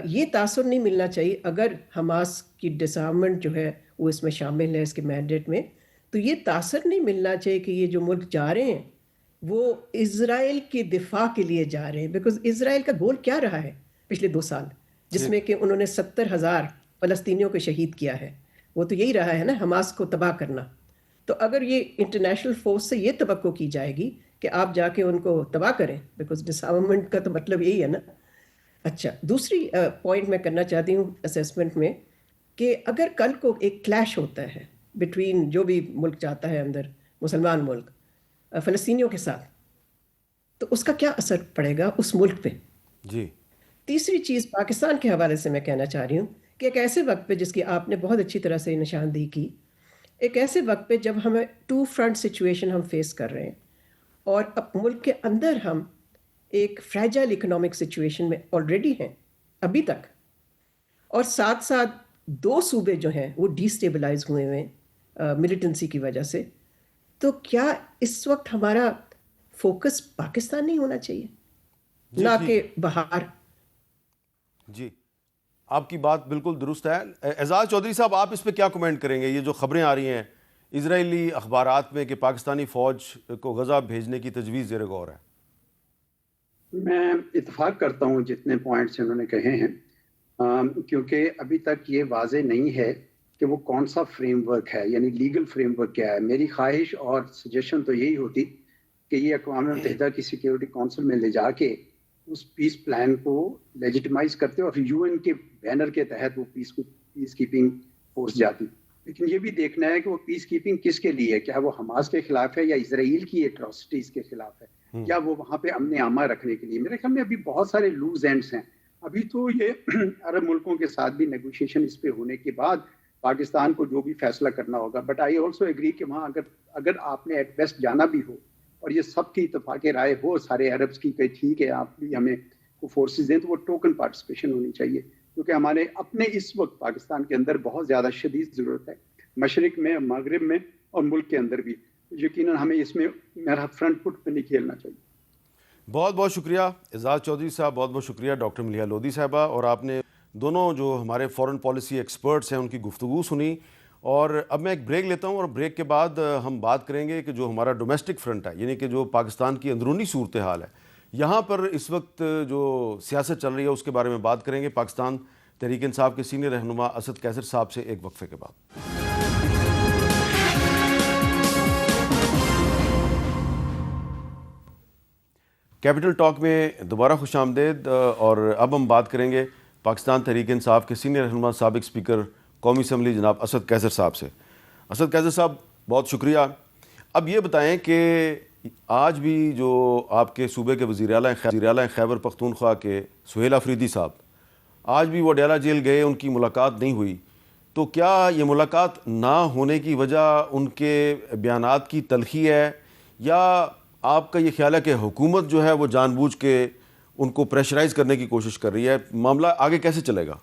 یہ تاثر نہیں ملنا چاہیے اگر حماس کی ڈسارمنٹ جو ہے وہ اس میں شامل ہے اس کے مینڈیٹ میں، تو یہ تاثر نہیں ملنا چاہیے کہ یہ جو ملک جا رہے ہیں وہ اسرائیل کے دفاع کے لیے جا رہے ہیں. بیکاز اسرائیل کا گول کیا رہا ہے پچھلے 2 سال، جس میں کہ انہوں نے 70,000 فلسطینیوں کو شہید کیا ہے، وہ تو یہی رہا ہے نا، حماس کو تباہ کرنا. تو اگر یہ انٹرنیشنل فورس سے یہ توقع کی جائے گی کہ آپ جا کے ان کو تباہ کریں، بیکاز ڈسارمنٹ کا تو مطلب یہی ہے نا. اچھا، دوسری پوائنٹ میں کرنا چاہتی ہوں اسیسمنٹ میں کہ اگر کل کو ایک کلیش ہوتا ہے بٹوین جو بھی ملک جاتا ہے اندر مسلمان ملک فلسطینیوں کے ساتھ، تو اس کا کیا اثر پڑے گا اس ملک پہ؟ جی. تیسری چیز پاکستان کے حوالے سے میں کہنا چاہ رہی ہوں کہ ایک ایسے وقت پہ، جس کی آپ نے بہت اچھی طرح سے نشاندہی کی، ایک ایسے وقت پہ جب ہمیں 2 فرنٹ سچویشن ہم فیس کر رہے ہیں، اور اب ملک کے اندر ہم ایک فریجائل اکنامک سچویشن میں آلریڈی ہیں ابھی تک، اور ساتھ ساتھ 2 صوبے جو ہیں وہ ڈی اسٹیبلائز ہوئے ہوئے ہیں ملیٹنسی کی وجہ سے، تو کیا اس وقت ہمارا فوکس پاکستان نہیں ہونا چاہیے نہ کہ باہر؟ جی، آپ کی بات بالکل درست ہے. اعزاز چودھری صاحب، آپ اس پہ کیا کمنٹ کریں گے؟ یہ جو خبریں آ رہی ہیں اسرائیلی اخبارات میں کہ پاکستانی فوج کو غزہ بھیجنے کی تجویز زیر غور ہے. میں اتفاق کرتا ہوں جتنے پوائنٹس انہوں نے کہے ہیں، کیونکہ ابھی تک یہ واضح نہیں ہے کہ وہ کون سا فریم ورک ہے، یعنی لیگل فریم ورک کیا ہے. میری خواہش اور سجیشن تو یہی ہوتی کہ یہ اقوام متحدہ کی سیکیورٹی کونسل میں لے جا کے اس پیس پلان کو لیجیٹمائز کرتے اور UN کے بینر کے تحت وہ پیس کیپنگ فورس جاتی. لیکن یہ بھی دیکھنا ہے کہ وہ پیس کیپنگ کس کے لیے ہے، کیا وہ حماس کے خلاف ہے یا اسرائیل کی ایٹراسٹیز کے خلاف ہے، یا وہ وہاں پہ امن عامہ رکھنے کے لیے. میرے خیال میں ابھی بہت سارے لوز اینڈس ہیں. ابھی تو یہ عرب ملکوں کے ساتھ بھی نیگوشیشن اس پہ ہونے کے بعد پاکستان کو جو بھی فیصلہ کرنا ہوگا. بٹ آئی آلسو ایگری کہ وہاں اگر آپ نے ایٹ بیسٹ جانا بھی ہو اور یہ سب کی اتفاق رائے ہو سارے عربس کی کہ ٹھیک ہے آپ بھی ہمیں فورسز دیں، تو وہ ٹوکن پارٹیسپیشن ہونی چاہیے، کیونکہ ہمارے اپنے اس وقت پاکستان کے اندر بہت زیادہ شدید ضرورت ہے، مشرق میں، مغرب میں اور ملک کے اندر بھی. یقیناً ہمیں اس میں میرا فرنٹ فٹ پہ نہیں کھیلنا چاہیے. بہت بہت شکریہ اعزاز چودھری صاحب، بہت بہت شکریہ ڈاکٹر ملیحہ لودھی صاحبہ. اور آپ نے دونوں جو ہمارے فورن پالیسی ایکسپرٹس ہیں ان کی گفتگو سنی. اور اب میں ایک بریک لیتا ہوں، اور بریک کے بعد ہم بات کریں گے کہ جو ہمارا ڈومیسٹک فرنٹ ہے، یعنی کہ جو پاکستان کی اندرونی صورتحال ہے، یہاں پر اس وقت جو سیاست چل رہی ہے اس کے بارے میں بات کریں گے پاکستان تحریک انصاف کے سینئر رہنما اسد کیسر صاحب سے ایک وقفے کے بعد. کیپٹل ٹاک میں دوبارہ خوش آمدید. اور اب ہم بات کریں گے پاکستان تحریک انصاف کے سینئر رہنما سابق اسپیکر قومی اسمبلی جناب اسد کیسر صاحب سے. اسد کیسر صاحب بہت شکریہ. اب یہ بتائیں کہ آج بھی جو آپ کے صوبے کے وزیر اعلیٰ خیبر پختونخوا کے سہیل آفریدی صاحب آج بھی وہ اڈیالہ جیل گئے، ان کی ملاقات نہیں ہوئی، تو کیا یہ ملاقات نہ ہونے کی وجہ ان کے بیانات کی تلخی ہے، یا آپ کا یہ خیال ہے کہ حکومت جو ہے وہ جان بوجھ کے ان کو پریشرائز کرنے کی کوشش کر رہی ہے؟ معاملہ آگے کیسے چلے گا؟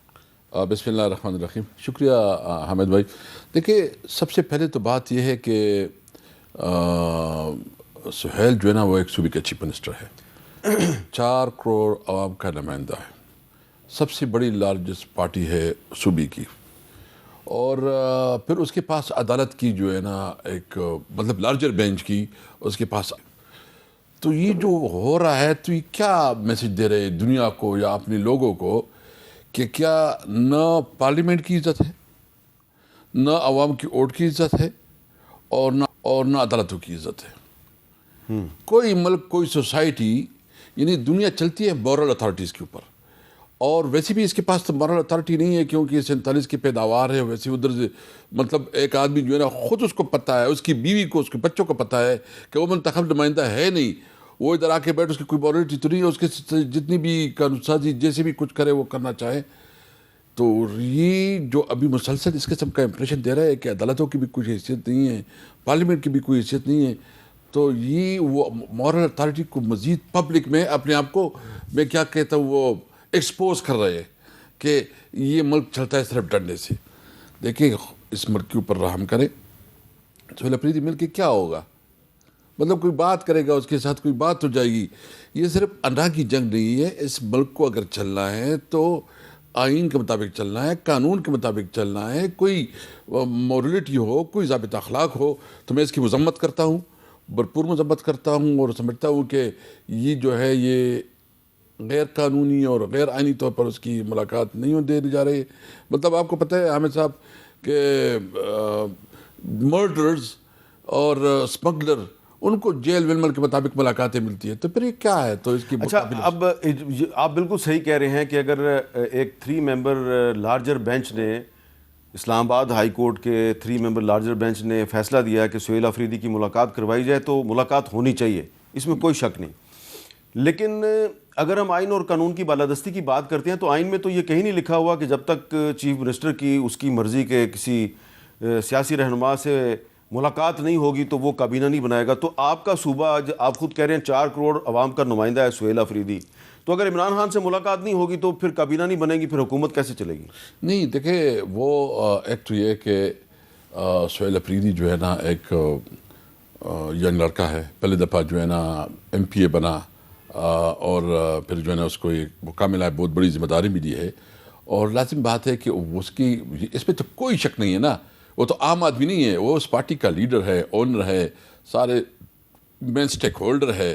بسم اللہ الرحمن الرحیم. شکریہ حامد بھائی. دیکھیے، سب سے پہلے تو بات یہ ہے کہ سہیل جو ہے نا وہ ایک صوبے کا چیف منسٹر ہے، 4 کروڑ عوام کا نمائندہ ہے. سب سے بڑی لارجسٹ پارٹی ہے صوبے کی، اور پھر اس کے پاس عدالت کی جو ہے نا ایک مطلب لارجر بینچ کی اس کے پاس. تو یہ جو ہو رہا ہے تو یہ کیا میسج دے رہے دنیا کو یا اپنے لوگوں کو کہ کیا نہ پارلیمنٹ کی عزت ہے، نہ عوام کی ووٹ کی عزت ہے، اور نہ عدالتوں کی عزت ہے. کوئی ملک، کوئی سوسائٹی، یعنی دنیا چلتی ہے مورل اتھارٹیز کے اوپر، اور ویسے بھی اس کے پاس تو مورل اتھارٹی نہیں ہے کیونکہ 47 کی پیداوار ہے. ویسے ادھر سے مطلب ایک آدمی جو ہے نا خود اس کو پتہ ہے، اس کی بیوی کو، اس کے بچوں کو پتہ ہے کہ وہ منتخب نمائندہ ہے نہیں، وہ ادھر آ کے بیٹھ، اس کی کوئی مورلٹی تو نہیں ہے، اس کے جتنی بھی قانون سازی جیسے بھی کچھ کرے وہ کرنا چاہے. تو یہ جو ابھی مسلسل اس قسم کا امپریشن دے رہا ہے کہ عدالتوں کی بھی کوئی حیثیت نہیں ہے، پارلیمنٹ کی بھی کوئی حیثیت نہیں ہے، تو یہ وہ مورل اتھارٹی کو مزید پبلک میں اپنے آپ کو میں کیا کہتا ہوں وہ ایکسپوز کر رہے ہیں کہ یہ ملک چلتا ہے صرف ڈنڈے سے. دیکھیں اس ملک کے اوپر رحم کریں. سہیل افریدی مل کے کیا ہوگا؟ مطلب کوئی بات کرے گا، اس کے ساتھ کوئی بات ہو جائے گی. یہ صرف انڈا کی جنگ نہیں ہے. اس ملک کو اگر چلنا ہے تو آئین کے مطابق چلنا ہے، قانون کے مطابق چلنا ہے. کوئی مورلٹی ہو، کوئی ضابطہ اخلاق ہو تو میں اس کی مذمت کرتا ہوں، بھرپور مذمت کرتا ہوں، اور سمجھتا ہوں کہ یہ جو ہے یہ غیر قانونی اور غیر آئینی طور پر اس کی ملاقات نہیں دے جا رہی. مطلب آپ کو پتہ ہے حامد صاحب کہ مرڈرز اور اسمگلر ان کو جیل ویلمل کے مطابق ملاقاتیں ملتی ہیں، تو پھر یہ کیا ہے؟ تو اس کی اچھا، اب آپ بالکل صحیح کہہ رہے ہیں کہ اگر ایک 3 ممبر لارجر بینچ نے، اسلام آباد ہائی کورٹ کے 3 ممبر لارجر بینچ نے فیصلہ دیا کہ سہیل افریدی کی ملاقات کروائی جائے تو ملاقات ہونی چاہیے، اس میں کوئی شک نہیں. لیکن اگر ہم آئین اور قانون کی بالادستی کی بات کرتے ہیں تو آئین میں تو یہ کہیں نہیں لکھا ہوا کہ جب تک چیف منسٹر کی اس کی مرضی کے کسی سیاسی رہنما سے ملاقات نہیں ہوگی تو وہ کابینہ نہیں بنائے گا. تو آپ کا صوبہ، آپ خود کہہ رہے ہیں 4 کروڑ عوام کا نمائندہ ہے سہیل افریدی، تو اگر عمران خان سے ملاقات نہیں ہوگی تو پھر کابینہ نہیں بنے گی، پھر حکومت کیسے چلے گی؟ نہیں دیکھیں، وہ ایک تو یہ کہ سہیل افریدی جو ہے نا ایک ینگ لڑکا ہے، پہلی دفعہ جو ہے نا MPA بنا، اور پھر جو ہے نا اس کو ایک مقام ملا ہے، بہت بڑی ذمہ داری بھی دی ہے. اور لازم بات ہے کہ اس کی اس میں تو کوئی شک نہیں ہے نا، وہ تو عام آدمی نہیں ہے، وہ اس پارٹی کا لیڈر ہے، اونر ہے، سارے مین سٹیک ہولڈر ہے.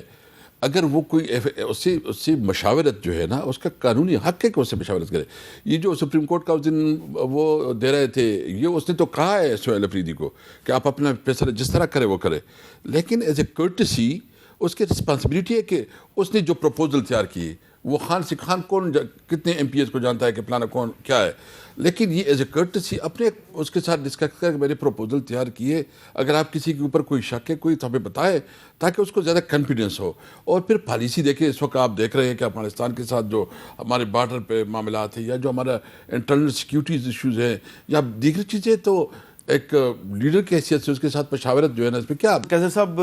اگر وہ کوئی اس سے مشاورت جو ہے نا، اس کا قانونی حق ہے کہ اس سے مشاورت کرے. یہ جو سپریم کورٹ کا اس دن وہ دے رہے تھے، یہ اس نے تو کہا ہے سہیل افریدی کو کہ آپ اپنا فیصلہ جس طرح کرے وہ کرے، لیکن ایز اے کرٹسی اس کی رسپانسبلٹی ہے کہ اس نے جو پروپوزل تیار کی، وہ خان کون کتنے MPs کو جانتا ہے کہ پلانا کون کیا ہے، لیکن یہ ایز اے کرٹسی اپنے اس کے ساتھ ڈسکس کر کے میں نے پروپوزل تیار کیے. اگر آپ کسی کے اوپر کوئی شک ہے کوئی تو ہمیں بتائے تاکہ اس کو زیادہ کانفیڈنس ہو. اور پھر پالیسی دیکھیں، اس وقت آپ دیکھ رہے ہیں کہ افغانستان کے ساتھ جو ہمارے بارڈر پہ معاملات ہیں یا جو ہمارا انٹرنل سیکیورٹیز ایشوز ہیں یا دیگر چیزیں، تو ایک لیڈر کی حیثیت سے اس کے ساتھ مشاورت جو ہے نا اس پہ کیا. قیصر صاحب،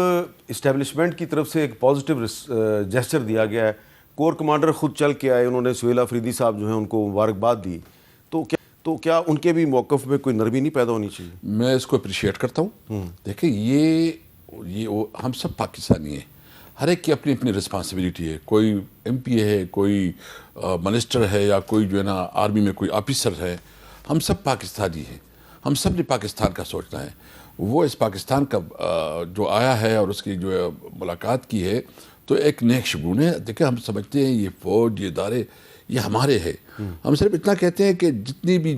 اسٹیبلشمنٹ کی طرف سے ایک پازیٹیو جیسچر دیا گیا ہے، کور کمانڈر خود چل کے آئے، انہوں نے سہیل افریدی صاحب جو ہیں ان کو مبارکباد دی، تو کیا ان کے بھی موقف میں کوئی نرمی نہیں پیدا ہونی چاہیے؟ میں اس کو اپریشیٹ کرتا ہوں. دیکھیں یہ ہم سب پاکستانی ہیں، ہر ایک کی اپنی اپنی رسپانسبلٹی ہے. کوئی MPA ہے، کوئی منسٹر ہے، یا کوئی جو ہے نا آرمی میں کوئی آفیسر ہے. ہم سب پاکستانی ہیں، ہم سب نے پاکستان کا سوچنا ہے. وہ اس پاکستان کا جو آیا ہے اور اس کی جو ملاقات کی ہے تو ایک نیک شگون ہے. دیکھیں ہم سمجھتے ہیں یہ فوج، یہ ادارے یہ ہمارے ہے. ہم صرف اتنا کہتے ہیں کہ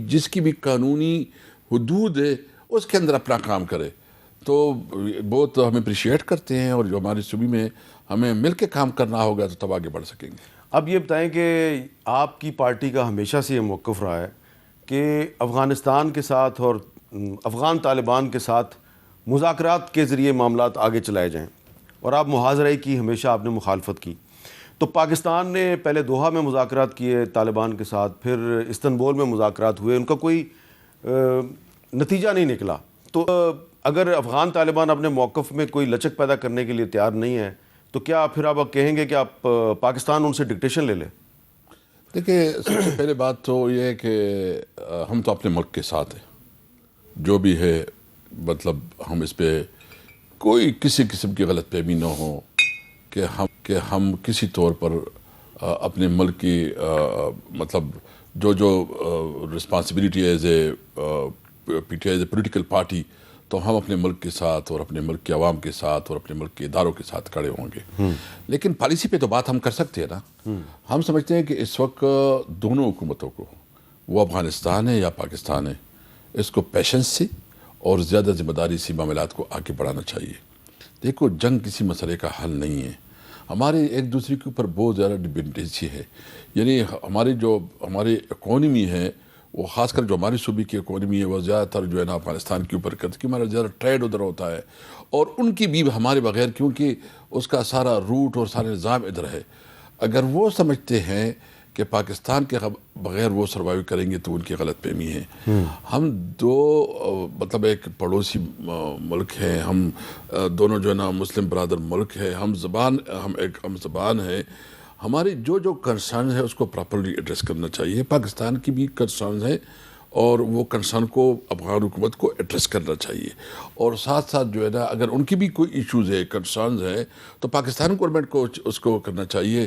جس کی بھی قانونی حدود ہے اس کے اندر اپنا کام کرے. تو بہت ہم اپریشیٹ کرتے ہیں، اور جو ہماری صوبے میں ہمیں مل کے کام کرنا ہوگا تو تب آگے بڑھ سکیں گے. اب یہ بتائیں کہ آپ کی پارٹی کا ہمیشہ سے یہ موقف رہا ہے کہ افغانستان کے ساتھ اور افغان طالبان کے ساتھ مذاکرات کے ذریعے معاملات آگے چلائے جائیں، اور آپ محاذرے کی ہمیشہ آپ نے مخالفت کی. تو پاکستان نے پہلے دوحہ میں مذاکرات کیے طالبان کے ساتھ، پھر استنبول میں مذاکرات ہوئے، ان کا کوئی نتیجہ نہیں نکلا. تو اگر افغان طالبان اپنے موقف میں کوئی لچک پیدا کرنے کے لیے تیار نہیں ہے تو کیا پھر آپ کہیں گے کہ آپ پاکستان ان سے ڈکٹیشن لے لے؟ دیکھیں سب سے پہلے بات تو یہ ہے کہ ہم تو اپنے ملک کے ساتھ ہیں، جو بھی ہے مطلب ہم اس پہ کوئی کسی قسم کی غلط فہمی نہ ہو کہ ہم کسی طور پر اپنے ملک کی مطلب جو responsibility as a P T I as a political party, تو ہم اپنے ملک کے ساتھ اور اپنے ملک کے عوام کے ساتھ اور اپنے ملک کے اداروں کے ساتھ کھڑے ہوں گے. لیکن پالیسی پہ تو بات ہم کر سکتے ہیں نا. ہم سمجھتے ہیں کہ اس وقت دونوں حکومتوں کو، وہ افغانستان ہے یا پاکستان ہے، اس کو پیشنس سے اور زیادہ ذمہ داری سے معاملات کو آگے بڑھانا چاہیے. دیکھو، جنگ کسی مسئلے کا حل نہیں ہے. ہمارے ایک دوسرے کے اوپر بہت زیادہ ڈپینڈنسی ہے. یعنی ہماری اکانومی ہے، وہ خاص کر جو ہماری صوبے کی اکانومی ہے، وہ زیادہ تر جو ہے نا افغانستان کے اوپر کرتی، کیونکہ ہمارا زیادہ ٹریڈ ادھر ہوتا ہے، اور ان کی بھی ہمارے بغیر، کیونکہ اس کا سارا روٹ اور سارا نظام ادھر ہے. اگر وہ سمجھتے ہیں کہ پاکستان کے بغیر وہ سروائیو کریں گے تو ان کی غلط فہمی ہے. ہم دو مطلب ایک پڑوسی ملک ہیں، ہم دونوں جو ہے نا مسلم برادر ملک ہے، ہم زبان ہے. ہماری جو کنسرن ہے اس کو پراپرلی ایڈریس کرنا چاہیے. پاکستان کی بھی کنسرنز ہیں اور وہ کنسرن کو افغان حکومت کو ایڈریس کرنا چاہیے. اور ساتھ ساتھ جو ہے نا اگر ان کی بھی کوئی ایشوز ہے، کنسرنز ہیں، تو پاکستان گورنمنٹ کو اس کو کرنا چاہیے.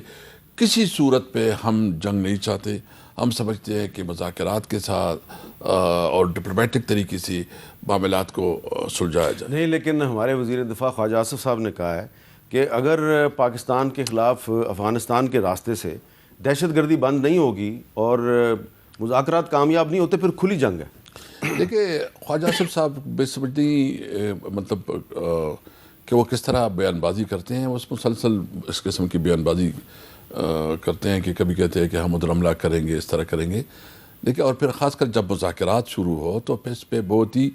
کسی صورت پہ ہم جنگ نہیں چاہتے. ہم سمجھتے ہیں کہ مذاکرات کے ساتھ اور ڈپلومیٹک طریقے سے معاملات کو سلجھایا جائے. نہیں، لیکن ہمارے وزیر دفاع خواجہ آصف صاحب نے کہا ہے کہ اگر پاکستان کے خلاف افغانستان کے راستے سے دہشت گردی بند نہیں ہوگی اور مذاکرات کامیاب نہیں ہوتے، پھر کھلی جنگ ہے. دیکھیں، خواجہ آصف صاحب بے سمجھتی مطلب کہ وہ کس طرح بیان بازی کرتے ہیں. وہ مسلسل اس قسم کی بیان بازی کرتے ہیں کہ کبھی کہتے ہیں کہ ہم ادھر حملہ کریں گے، اس طرح کریں گے. لیکن اور پھر خاص کر جب مذاکرات شروع ہو تو پھر اس پہ بہت ہی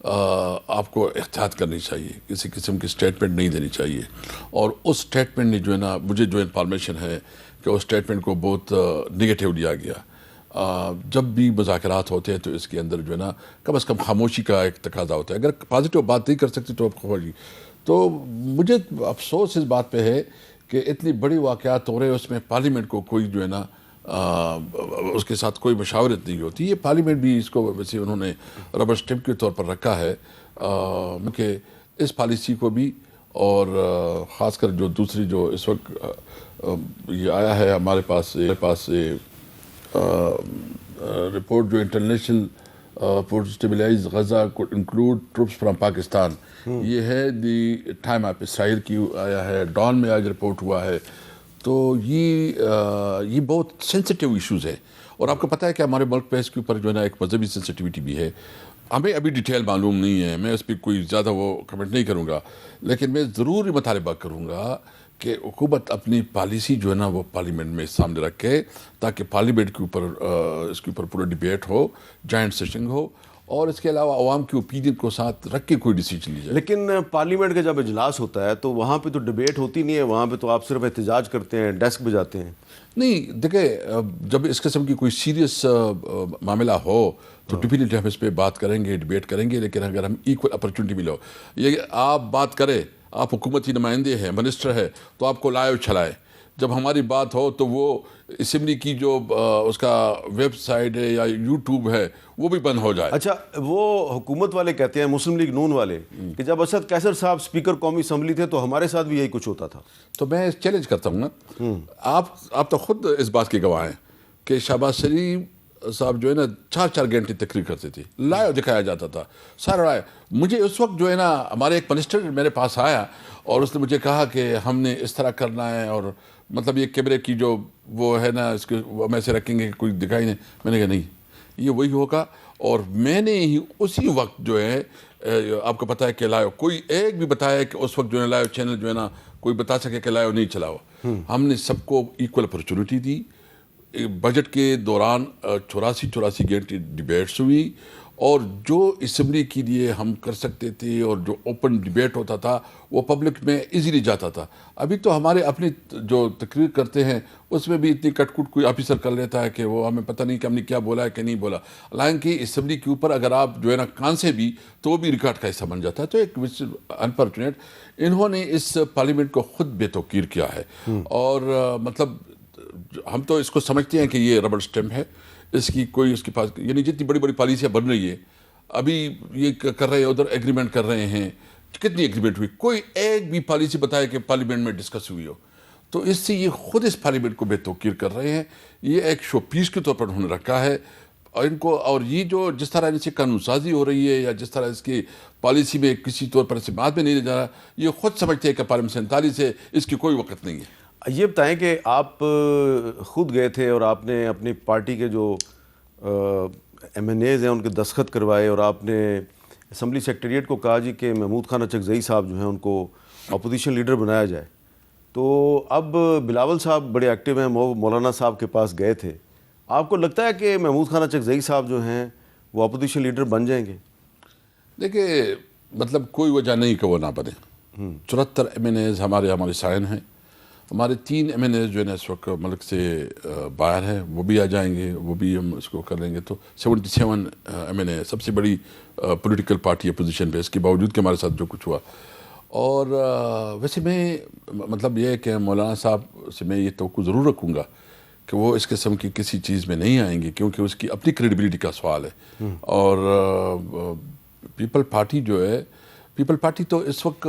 آپ کو احتیاط کرنی چاہیے. کسی قسم کی سٹیٹمنٹ نہیں دینی چاہیے. اور اس سٹیٹمنٹ نے جو ہے نا، مجھے جو انفارمیشن ہے کہ اس سٹیٹمنٹ کو بہت نگیٹیو لیا گیا. جب بھی مذاکرات ہوتے ہیں تو اس کے اندر جو ہے نا کم از کم خاموشی کا ایک تقاضا ہوتا ہے. اگر پازیٹیو بات نہیں کر سکتی تو خاموشی. تو مجھے افسوس اس بات پہ ہے کہ اتنی بڑی واقعات ہو رہے ہیں، اس میں پارلیمنٹ کو کوئی جو ہے نا اس کے ساتھ کوئی مشاورت نہیں ہوتی. یہ پارلیمنٹ بھی اس کو ویسے انہوں نے ربر اسٹمپ کے طور پر رکھا ہے کہ اس پالیسی کو بھی، اور خاص کر جو دوسری جو اس وقت یہ آیا ہے ہمارے پاس رپورٹ جو international force stabilize Gaza could include troops from Pakistan, یہ ہے دی ٹائم آف اسرائیل کی آیا ہے، ڈان میں آج رپورٹ ہوا ہے. تو یہ بہت سینسٹیو ایشوز ہے. اور آپ کو پتہ ہے کہ ہمارے ملک پہ اس کے اوپر جو ہے نا ایک مذہبی سینسٹیوٹی بھی ہے. ہمیں ابھی ڈیٹیل معلوم نہیں ہے، میں اس پہ کوئی زیادہ وہ کمنٹ نہیں کروں گا، لیکن میں ضرور مطالبہ کروں گا کہ حکومت اپنی پالیسی جو ہے نا وہ پارلیمنٹ میں سامنے رکھے، تاکہ پارلیمنٹ کے اوپر اس کے اوپر پورا ڈیبیٹ ہو، جوائنٹ سیشن ہو، اور اس کے علاوہ عوام کی اوپینین کو ساتھ رکھ کے کوئی ڈیسیجن لی جائے. لیکن پارلیمنٹ کا جب اجلاس ہوتا ہے تو وہاں پہ تو ڈیبیٹ ہوتی نہیں ہے، وہاں پہ تو آپ صرف احتجاج کرتے ہیں، ڈیسک بجاتے ہیں. نہیں، دیکھیں، جب اس قسم کی کوئی سیریس معاملہ ہو تو ڈیفینیٹلی ہم اس پہ بات کریں گے، ڈیبیٹ کریں گے. لیکن اگر ہم ایکول اپرچونٹی ملو، یہ آپ بات کریں، آپ حکومتی نمائندے ہیں، منسٹر ہے، تو آپ کو لائیو چلائے. جب ہماری بات ہو تو وہ اسمبلی کی جو اس کا ویب سائٹ ہے یا یوٹیوب ہے وہ بھی بند ہو جائے. اچھا، وہ حکومت والے کہتے ہیں، مسلم لیگ نون والے، کہ جب اسد قیصر صاحب اسپیکر قومی اسمبلی تھے تو ہمارے ساتھ بھی یہی کچھ ہوتا تھا. تو میں چیلنج کرتا ہوں نا، آپ تو خود اس بات کے گواہ ہیں کہ شہباز شریف صاحب جو ہے نا 4 گھنٹے تقریر کرتے تھے، لائیو دکھایا جاتا تھا سارا لائیو. مجھے اس وقت جو ہے نا ہمارے ایک منسٹر میرے پاس آیا اور اس نے مجھے کہا کہ ہم نے اس طرح کرنا ہے، اور مطلب یہ کیمرے کی جو وہ ہے نا اس کے ہم ایسے رکھیں گے کہ کوئی دکھائی نہیں. میں نے کہا نہیں، یہ وہی ہوگا. اور میں نے ہی اسی وقت جو ہے آپ کو پتہ ہے کہ لائیو کوئی ایک بھی بتایا کہ اس وقت جو ہے لائیو چینل جو ہے نا کوئی بتا سکے کہ لائیو نہیں چلاؤ. ہم نے سب کو ایکول اپرچونٹی دی. بجٹ کے دوران 84 گھنٹے ڈیبیٹس ہوئی، اور جو اسمبلی کے لیے ہم کر سکتے تھے اور جو اوپن ڈیبیٹ ہوتا تھا وہ پبلک میں ایزیلی جاتا تھا. ابھی تو ہمارے اپنی جو تقریر کرتے ہیں اس میں بھی اتنی کٹ کٹ کوئی آفیسر کر لیتا ہے کہ وہ ہمیں پتہ نہیں کہ ہم نے کیا بولا ہے کہ نہیں بولا. حالانکہ اسمبلی کے اوپر اگر آپ جو ہے نا کان سے بھی تو وہ بھی ریکارڈ کا حصہ بن جاتا ہے. تو ایک انفارچونیٹ انہوں نے اس پارلیمنٹ کو خود بے توقیر کیا ہے. اور مطلب ہم تو اس کو سمجھتے ہیں کہ یہ ربڑ اسٹمپ ہے، اس کی کوئی اس کے پاس، یعنی جتنی بڑی بڑی پالیسیاں بن رہی ہے، ابھی یہ کر رہے ہیں، ادھر ایگریمنٹ کر رہے ہیں، کتنی ایگریمنٹ ہوئی، کوئی ایک بھی پالیسی بتائے کہ پارلیمنٹ میں ڈسکس ہوئی ہو. تو اس سے یہ خود اس پارلیمنٹ کو بے توقیر کر رہے ہیں. یہ ایک شو پیس کے طور پر انہوں نے رکھا ہے اور ان کو, اور یہ جو جس طرح ان سے قانون سازی ہو رہی ہے یا جس طرح اس کی پالیسی میں کسی طور پر اسے بات میں نہیں لے جا رہا, یہ خود سمجھتے ہیں کہ پارلیمنٹ 47 ہے, اس کی کوئی وقت نہیں ہے. یہ بتائیں کہ آپ خود گئے تھے اور آپ نے اپنی پارٹی کے جو ایم این ایز ہیں ان کے دستخط کروائے اور آپ نے اسمبلی سیکریٹریٹ کو کہا جی کہ محمود خان اچکزئی صاحب جو ہیں ان کو اپوزیشن لیڈر بنایا جائے. تو اب بلاول صاحب بڑے ایکٹیو ہیں, مولانا صاحب کے پاس گئے تھے. آپ کو لگتا ہے کہ محمود خان اچکزئی صاحب جو ہیں وہ اپوزیشن لیڈر بن جائیں گے؟ دیکھیں مطلب کوئی وجہ نہیں کہ وہ نہ بنے. 74 ایم این ایز ہمارے سائن ہیں. ہمارے 3 ایم این ایز جو ہے نا اس وقت ملک سے باہر ہیں, وہ بھی آ جائیں گے, وہ بھی ہم اس کو کر لیں گے. تو 77 ایم این اے سب سے بڑی پولیٹیکل پارٹی اپوزیشن پہ, اس کے باوجود کہ ہمارے ساتھ جو کچھ ہوا. اور ویسے میں مطلب یہ ہے کہ مولانا صاحب سے میں یہ توقع ضرور رکھوں گا کہ وہ اس قسم کی کسی چیز میں نہیں آئیں گے, کیونکہ اس کی اپنی کریڈیبلٹی کا سوال ہے. اور پیپل پارٹی جو ہے, پیپل پارٹی تو اس وقت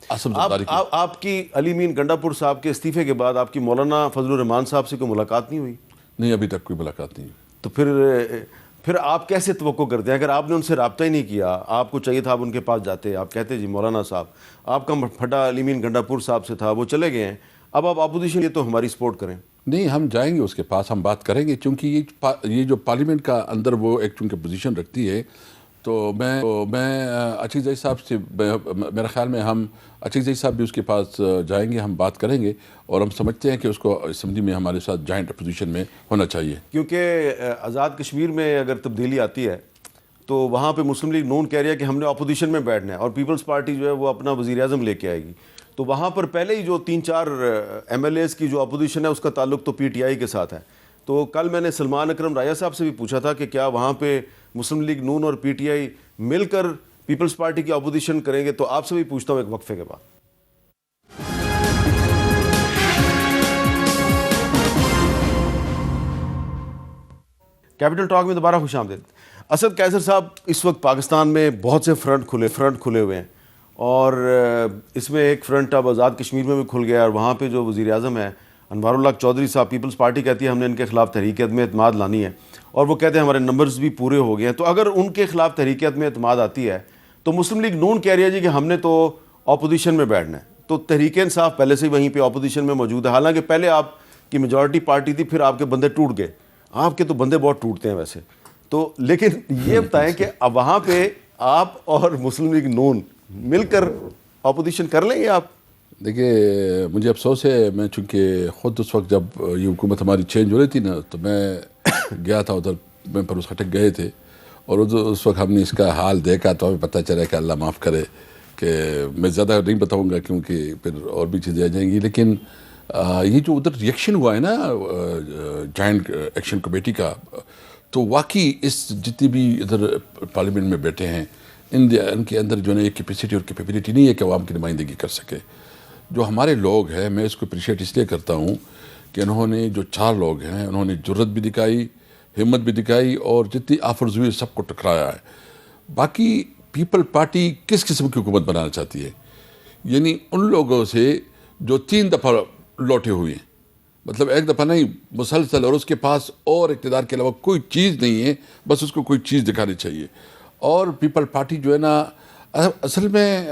آپ کی علی مین گنڈا پور صاحب کے استعفے کے بعد آپ کی مولانا فضل الرحمان صاحب سے کوئی ملاقات نہیں ہوئی؟ نہیں, ابھی تک کوئی ملاقات نہیں. تو پھر آپ کیسے توقع کرتے ہیں اگر آپ نے ان سے رابطہ ہی نہیں کیا؟ آپ کو چاہیے تھا آپ ان کے پاس جاتے, آپ کہتے جی مولانا صاحب آپ کا پھڈا علی مین گنڈا پور صاحب سے تھا, وہ چلے گئے ہیں, اب آپ اپوزیشن یہ تو ہماری سپورٹ کریں. نہیں, ہم جائیں گے اس کے پاس, ہم بات کریں گے, کیونکہ یہ جو پارلیمنٹ کا اندر وہ ایک چونکہ پوزیشن رکھتی ہے. تو میں اچکزئی صاحب سے, میرا خیال میں ہم اچکزئی صاحب بھی اس کے پاس جائیں گے, ہم بات کریں گے, اور ہم سمجھتے ہیں کہ اس کو اسمبلی میں ہمارے ساتھ جوائنٹ اپوزیشن میں ہونا چاہیے. کیونکہ آزاد کشمیر میں اگر تبدیلی آتی ہے تو وہاں پہ مسلم لیگ نون کہہ رہی ہے کہ ہم نے اپوزیشن میں بیٹھنا ہے, اور پیپلز پارٹی جو ہے وہ اپنا وزیر اعظم لے کے آئے گی. تو وہاں پر پہلے ہی جو 3-4 ایم ایل ایز کی جو اپوزیشن ہے اس کا تعلق تو پی ٹی آئی کے ساتھ ہے. تو کل میں نے سلمان اکرم رایا صاحب سے بھی پوچھا تھا کہ کیا وہاں پہ مسلم لیگ نون اور پی ٹی آئی مل کر پیپلز پارٹی کی اپوزیشن کریں گے. تو آپ سے بھی پوچھتا ہوں ایک وقفے کے بعد. کیپٹل ٹاک میں دوبارہ خوش آمدید. اسد قیصر صاحب, اس وقت پاکستان میں بہت سے فرنٹ کھلے ہوئے ہیں, اور اس میں ایک فرنٹ اب آزاد کشمیر میں بھی کھل گیا, اور وہاں پہ جو وزیر اعظم ہے انوار اللہ چودھری صاحب, پیپلز پارٹی کہتی ہے ہم نے ان کے خلاف تحریک عدم اعتماد لانی ہے, اور وہ کہتے ہیں ہمارے نمبرز بھی پورے ہو گئے ہیں. تو اگر ان کے خلاف تحریک عدم اعتماد آتی ہے تو مسلم لیگ نون کہہ رہی ہے جی کہ ہم نے تو اپوزیشن میں بیٹھنا ہے. تو تحریک انصاف پہلے سے ہی وہیں پہ اپوزیشن میں موجود ہے, حالانکہ پہلے آپ کی میجورٹی پارٹی تھی, پھر آپ کے بندے ٹوٹ گئے. آپ کے تو بندے بہت ٹوٹتے ہیں ویسے تو, لیکن یہ بتائیں کہ اب وہاں پہ آپ اور مسلم لیگ نون مل کر اپوزیشن کر لیں گے آپ؟ دیکھیے مجھے افسوس ہے, میں چونکہ خود اس وقت جب یہ حکومت ہماری چینج ہو رہی تھی نا, تو میں گیا تھا ادھر, میں پر اس خٹک گئے تھے, اور اس وقت ہم نے اس کا حال دیکھا تو ہمیں پتہ چلا کہ اللہ معاف کرے کہ میں زیادہ نہیں بتاؤں گا کیونکہ پھر اور بھی چیزیں آ جائیں گی. لیکن یہ جو ادھر ریئیکشن ہوا ہے نا جوائنٹ ایکشن کمیٹی کا, تو واقعی اس جتنی بھی ادھر پارلیمنٹ میں بیٹھے ہیں ان کے اندر جو ہے ایک کیپیسٹی اور کیپیبلٹی نہیں ہے کہ عوام کی نمائندگی کر سکے. جو ہمارے لوگ ہیں, میں اس کو اپریشیٹ اس لیے کرتا ہوں کہ انہوں نے جو 4 لوگ ہیں انہوں نے جرت بھی دکھائی, ہمت بھی دکھائی, اور جتنی آفرز ہوئی سب کو ٹکرایا ہے. باقی پیپل پارٹی کس قسم کی حکومت بنانا چاہتی ہے؟ یعنی ان لوگوں سے جو 3 دفعہ لوٹے ہوئے ہیں, مطلب ایک دفعہ نہیں, مسلسل, اور اس کے پاس اور اقتدار کے علاوہ کوئی چیز نہیں ہے, بس اس کو کوئی چیز دکھانی چاہیے. اور پیپل پارٹی جو ہے نا, اصل میں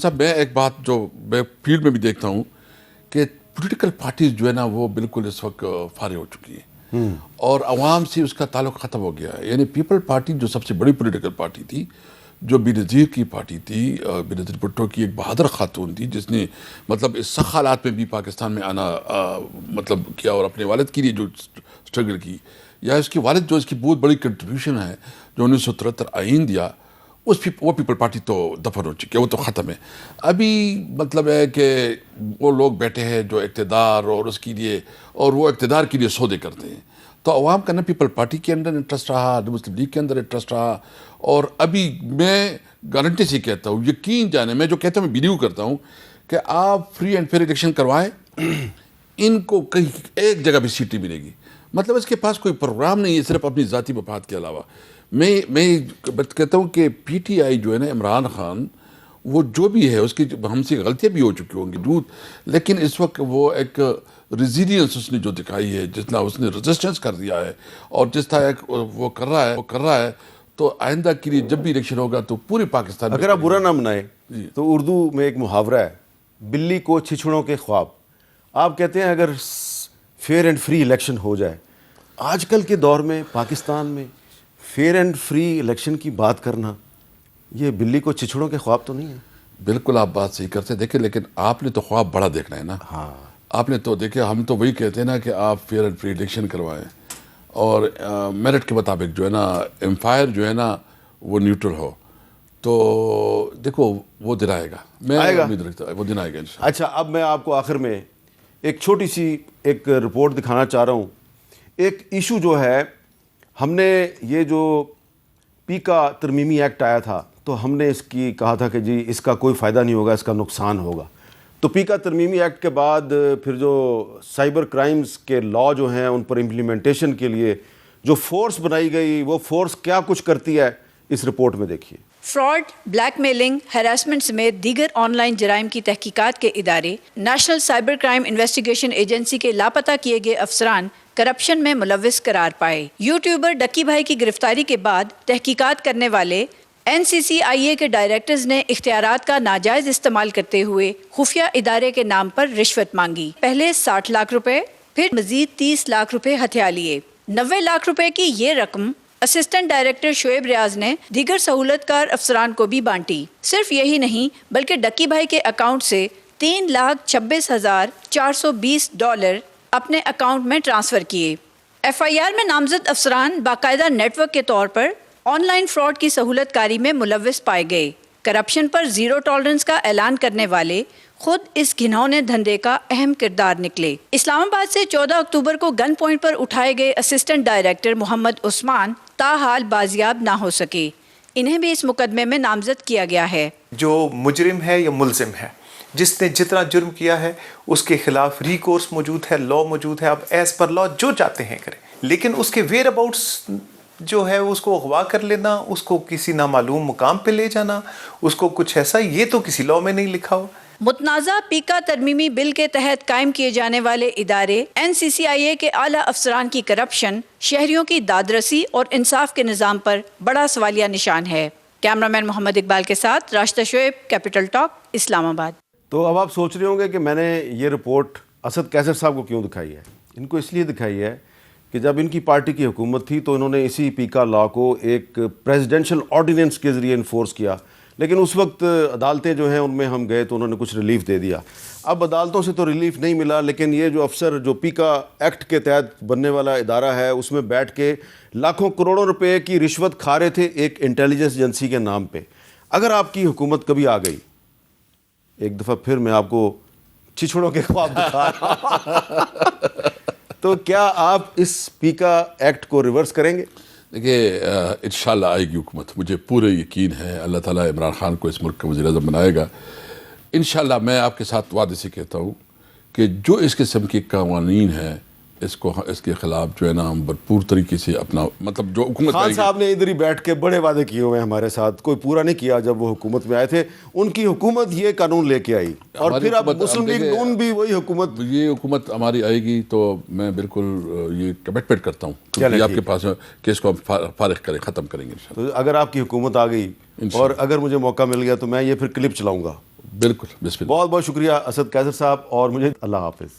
صاحب میں ایک بات جو میں فیلڈ میں بھی دیکھتا ہوں کہ پولیٹیکل پارٹیز جو ہے نا وہ بالکل اس وقت فارغ ہو چکی ہیں, اور عوام سے اس کا تعلق ختم ہو گیا ہے. یعنی پیپل پارٹی جو سب سے بڑی پولیٹیکل پارٹی تھی, جو بینظیر کی پارٹی تھی, بینظیر بھٹو کی ایک بہادر خاتون تھی جس نے مطلب اس سخت حالات میں بھی پاکستان میں آنا مطلب کیا, اور اپنے والد کے لیے جو اسٹرگل کی, یا اس کے والد جو اس کی بہت بڑی کنٹریبیوشن ہے جو 1973 آئین دیا, وہ پیپل پارٹی تو دفن ہو چکی ہے, وہ تو ختم ہے. ابھی مطلب ہے کہ وہ لوگ بیٹھے ہیں جو اقتدار اور اس کے لیے, اور وہ اقتدار کے لیے سودے کرتے ہیں. تو عوام کا نہ پیپل پارٹی کے اندر انٹرسٹ رہا, نہ مسلم لیگ کے اندر انٹرسٹ رہا. اور ابھی میں گارنٹی سے کہتا ہوں, یقین جانے, میں جو کہتا ہوں میں بلیو کرتا ہوں کہ آپ فری اینڈ فیئر الیکشن کروائیں, ان کو کہیں ایک جگہ بھی سیٹ نہیں ملے گی. مطلب اس کے پاس کوئی پروگرام نہیں ہے صرف اپنی ذاتی مفاد کے علاوہ. میں کہتا ہوں کہ پی ٹی آئی جو ہے نا, عمران خان, وہ جو بھی ہے اس کی ہم سے غلطیاں بھی ہو چکی ہوں گی دور، لیکن اس وقت وہ ایک ریزیلینس اس نے جو دکھائی ہے، جتنا اس نے ریزسٹنس کر دیا ہے اور جس طرح وہ کر رہا ہے تو آئندہ کے لیے جب بھی الیکشن ہوگا تو پورے پاکستان اگر آپ برا نہ منائیں تو اردو میں ایک محاورہ ہے، بلی کو چھچھڑوں کے خواب. آپ کہتے ہیں اگر فیئر اینڈ فری الیکشن ہو جائے، آج کل کے دور میں پاکستان میں فیئر اینڈ فری الیکشن کی بات کرنا یہ بلی کو چھچھڑوں کے خواب تو نہیں ہے؟ بالکل آپ بات صحیح کرتے ہیں. دیکھیں لیکن آپ نے تو خواب بڑا دیکھنا ہے نا. ہاں آپ نے تو دیکھیں، ہم تو وہی کہتے ہیں نا کہ آپ فیئر اینڈ فری الیکشن کروائیں اور میرٹ کے مطابق جو ہے نا امپائر جو ہے نا وہ نیوٹرل ہو. تو دیکھو وہ دن آئے گا، میں امید رکھتا ہوں وہ دن آئے گا انشاءاللہ. اچھا، اب میں آپ کو آخر میں ایک چھوٹی سی ایک رپورٹ دکھانا چاہ رہا ہوں. ایک ایشو جو ہے، ہم نے یہ جو پیکا ترمیمی ایکٹ آیا تھا تو ہم نے اس کی کہا تھا کہ جی اس کا کوئی فائدہ نہیں ہوگا، اس کا نقصان ہوگا. تو پیکا ترمیمی ایکٹ کے بعد پھر جو سائبر کرائمز کے لا جو ہیں ان پر امپلیمنٹیشن کے لیے جو فورس بنائی گئی، وہ فورس کیا کچھ کرتی ہے اس رپورٹ میں دیکھیے. فراڈ، بلیک میلنگ، ہراسمنٹ سمیت دیگر آن لائن جرائم کی تحقیقات کے ادارے national cyber crime investigation agency کے لاپتہ کیے گئے افسران کرپشن میں ملوث قرار پائے. یوٹیوبر ڈکی بھائی کی گرفتاری کے بعد تحقیقات کرنے والے NCCIA کے ڈائریکٹرز نے اختیارات کا ناجائز استعمال کرتے ہوئے خفیہ ادارے کے نام پر رشوت مانگی. پہلے 60 لاکھ روپے، پھر مزید 30 لاکھ روپے ہتھیا لیے. 90 لاکھ روپے کی یہ رقم اسسٹنٹ ڈائریکٹر شعیب ریاض نے دیگر سہولت کار افسران کو بھی بانٹی. صرف یہی نہیں بلکہ ڈکی بھائی کے اکاؤنٹ سے $3,26,420 اپنے اکاؤنٹ میں ٹرانسفر کیے. FIR میں نامزد افسران باقاعدہ نیٹ ورک کے طور پر آن لائن فراڈ کی سہولت کاری میں ملوث پائے گئے. کرپشن پر زیرو ٹالرنس کا اعلان کرنے والے خود اس گھنونے دھندے کا اہم کردار نکلے. اسلام آباد سے 14 اکتوبر کو گن پوائنٹ پر اٹھائے گئے اسسٹنٹ ڈائریکٹر محمد عثمان تاحال بازیاب نہ ہو سکے. انہیں بھی اس مقدمے میں نامزد کیا گیا ہے. جو مجرم ہے یا ملزم ہے، جس نے جتنا جرم کیا ہے اس کے خلاف ریکورس موجود ہے، لا موجود ہے. اب ایز پر لا جو چاہتے ہیں کریں، لیکن اس کے ویئر اباؤٹس جو ہے اس کو اغوا کر لینا، اس کو کسی نامعلوم مقام پہ لے جانا، اس کو کچھ ایسا، یہ تو کسی لا میں نہیں لکھا ہو. متنازع پیکا ترمیمی بل کے تحت قائم کیے جانے والے ادارے NCCIA کے اعلیٰ افسران کی کرپشن شہریوں کی دادرسی اور انصاف کے نظام پر بڑا سوالیہ نشان ہے. کیمرامین محمد اقبال کے ساتھ راشدہ شعیب، کیپٹل ٹاک، اسلام آباد. تو اب آپ سوچ رہے ہوں گے کہ میں نے یہ رپورٹ اسد کیسر صاحب کو کیوں دکھائی ہے. ان کو اس لیے دکھائی ہے کہ جب ان کی پارٹی کی حکومت تھی تو انہوں نے اسی پیکا لا کو ایک پریزیڈنشل آرڈیننس کے ذریعے انفورس کیا، لیکن اس وقت عدالتیں جو ہیں ان میں ہم گئے تو انہوں نے کچھ ریلیف دے دیا. اب عدالتوں سے تو ریلیف نہیں ملا، لیکن یہ جو افسر جو پیکا ایکٹ کے تحت بننے والا ادارہ ہے اس میں بیٹھ کے لاکھوں کروڑوں روپے کی رشوت کھا رہے تھے ایک انٹیلیجنس ایجنسی کے نام پہ. اگر آپ کی حکومت کبھی آ گئی، ایک دفعہ پھر میں آپ کو چھچھڑوں کے خواب دکھا رہا ہوں، تو کیا آپ اس پیکا ایکٹ کو ریورس کریں گے؟ دیکھیے انشاءاللہ آئے گی حکومت، مجھے پورے یقین ہے اللہ تعالیٰ عمران خان کو اس ملک کا وزیر اعظم بنائے گا انشاءاللہ. میں آپ کے ساتھ وعدے سے کہتا ہوں کہ جو اس قسم کے قوانین ہیں اس کے خلاف جو ہے نا ہم بھرپور طریقے سے اپنا مطلب جو حکومت خان صاحب نے ادھر ہی بیٹھ کے بڑے وعدے کیے ہوئے ہیں ہمارے ساتھ، کوئی پورا نہیں کیا. جب وہ حکومت میں آئے تھے ان کی حکومت یہ قانون لے کے آئی، اور پھر اب مسلم لیگ نون بھی وہی حکومت، یہ حکومت ہماری آئے گی تو میں بالکل یہ کمٹمنٹ کرتا ہوں کہ آپ کے پاس کیس کو ہم فارغ کریں، ختم کریں گے. تو اگر آپ کی حکومت آ گئی اور اگر مجھے موقع مل گیا تو میں یہ پھر کلپ چلاؤں گا. بالکل. بسم اللہ. بہت بہت شکریہ اسد کیسر صاحب، اور مجھے اللہ حافظ.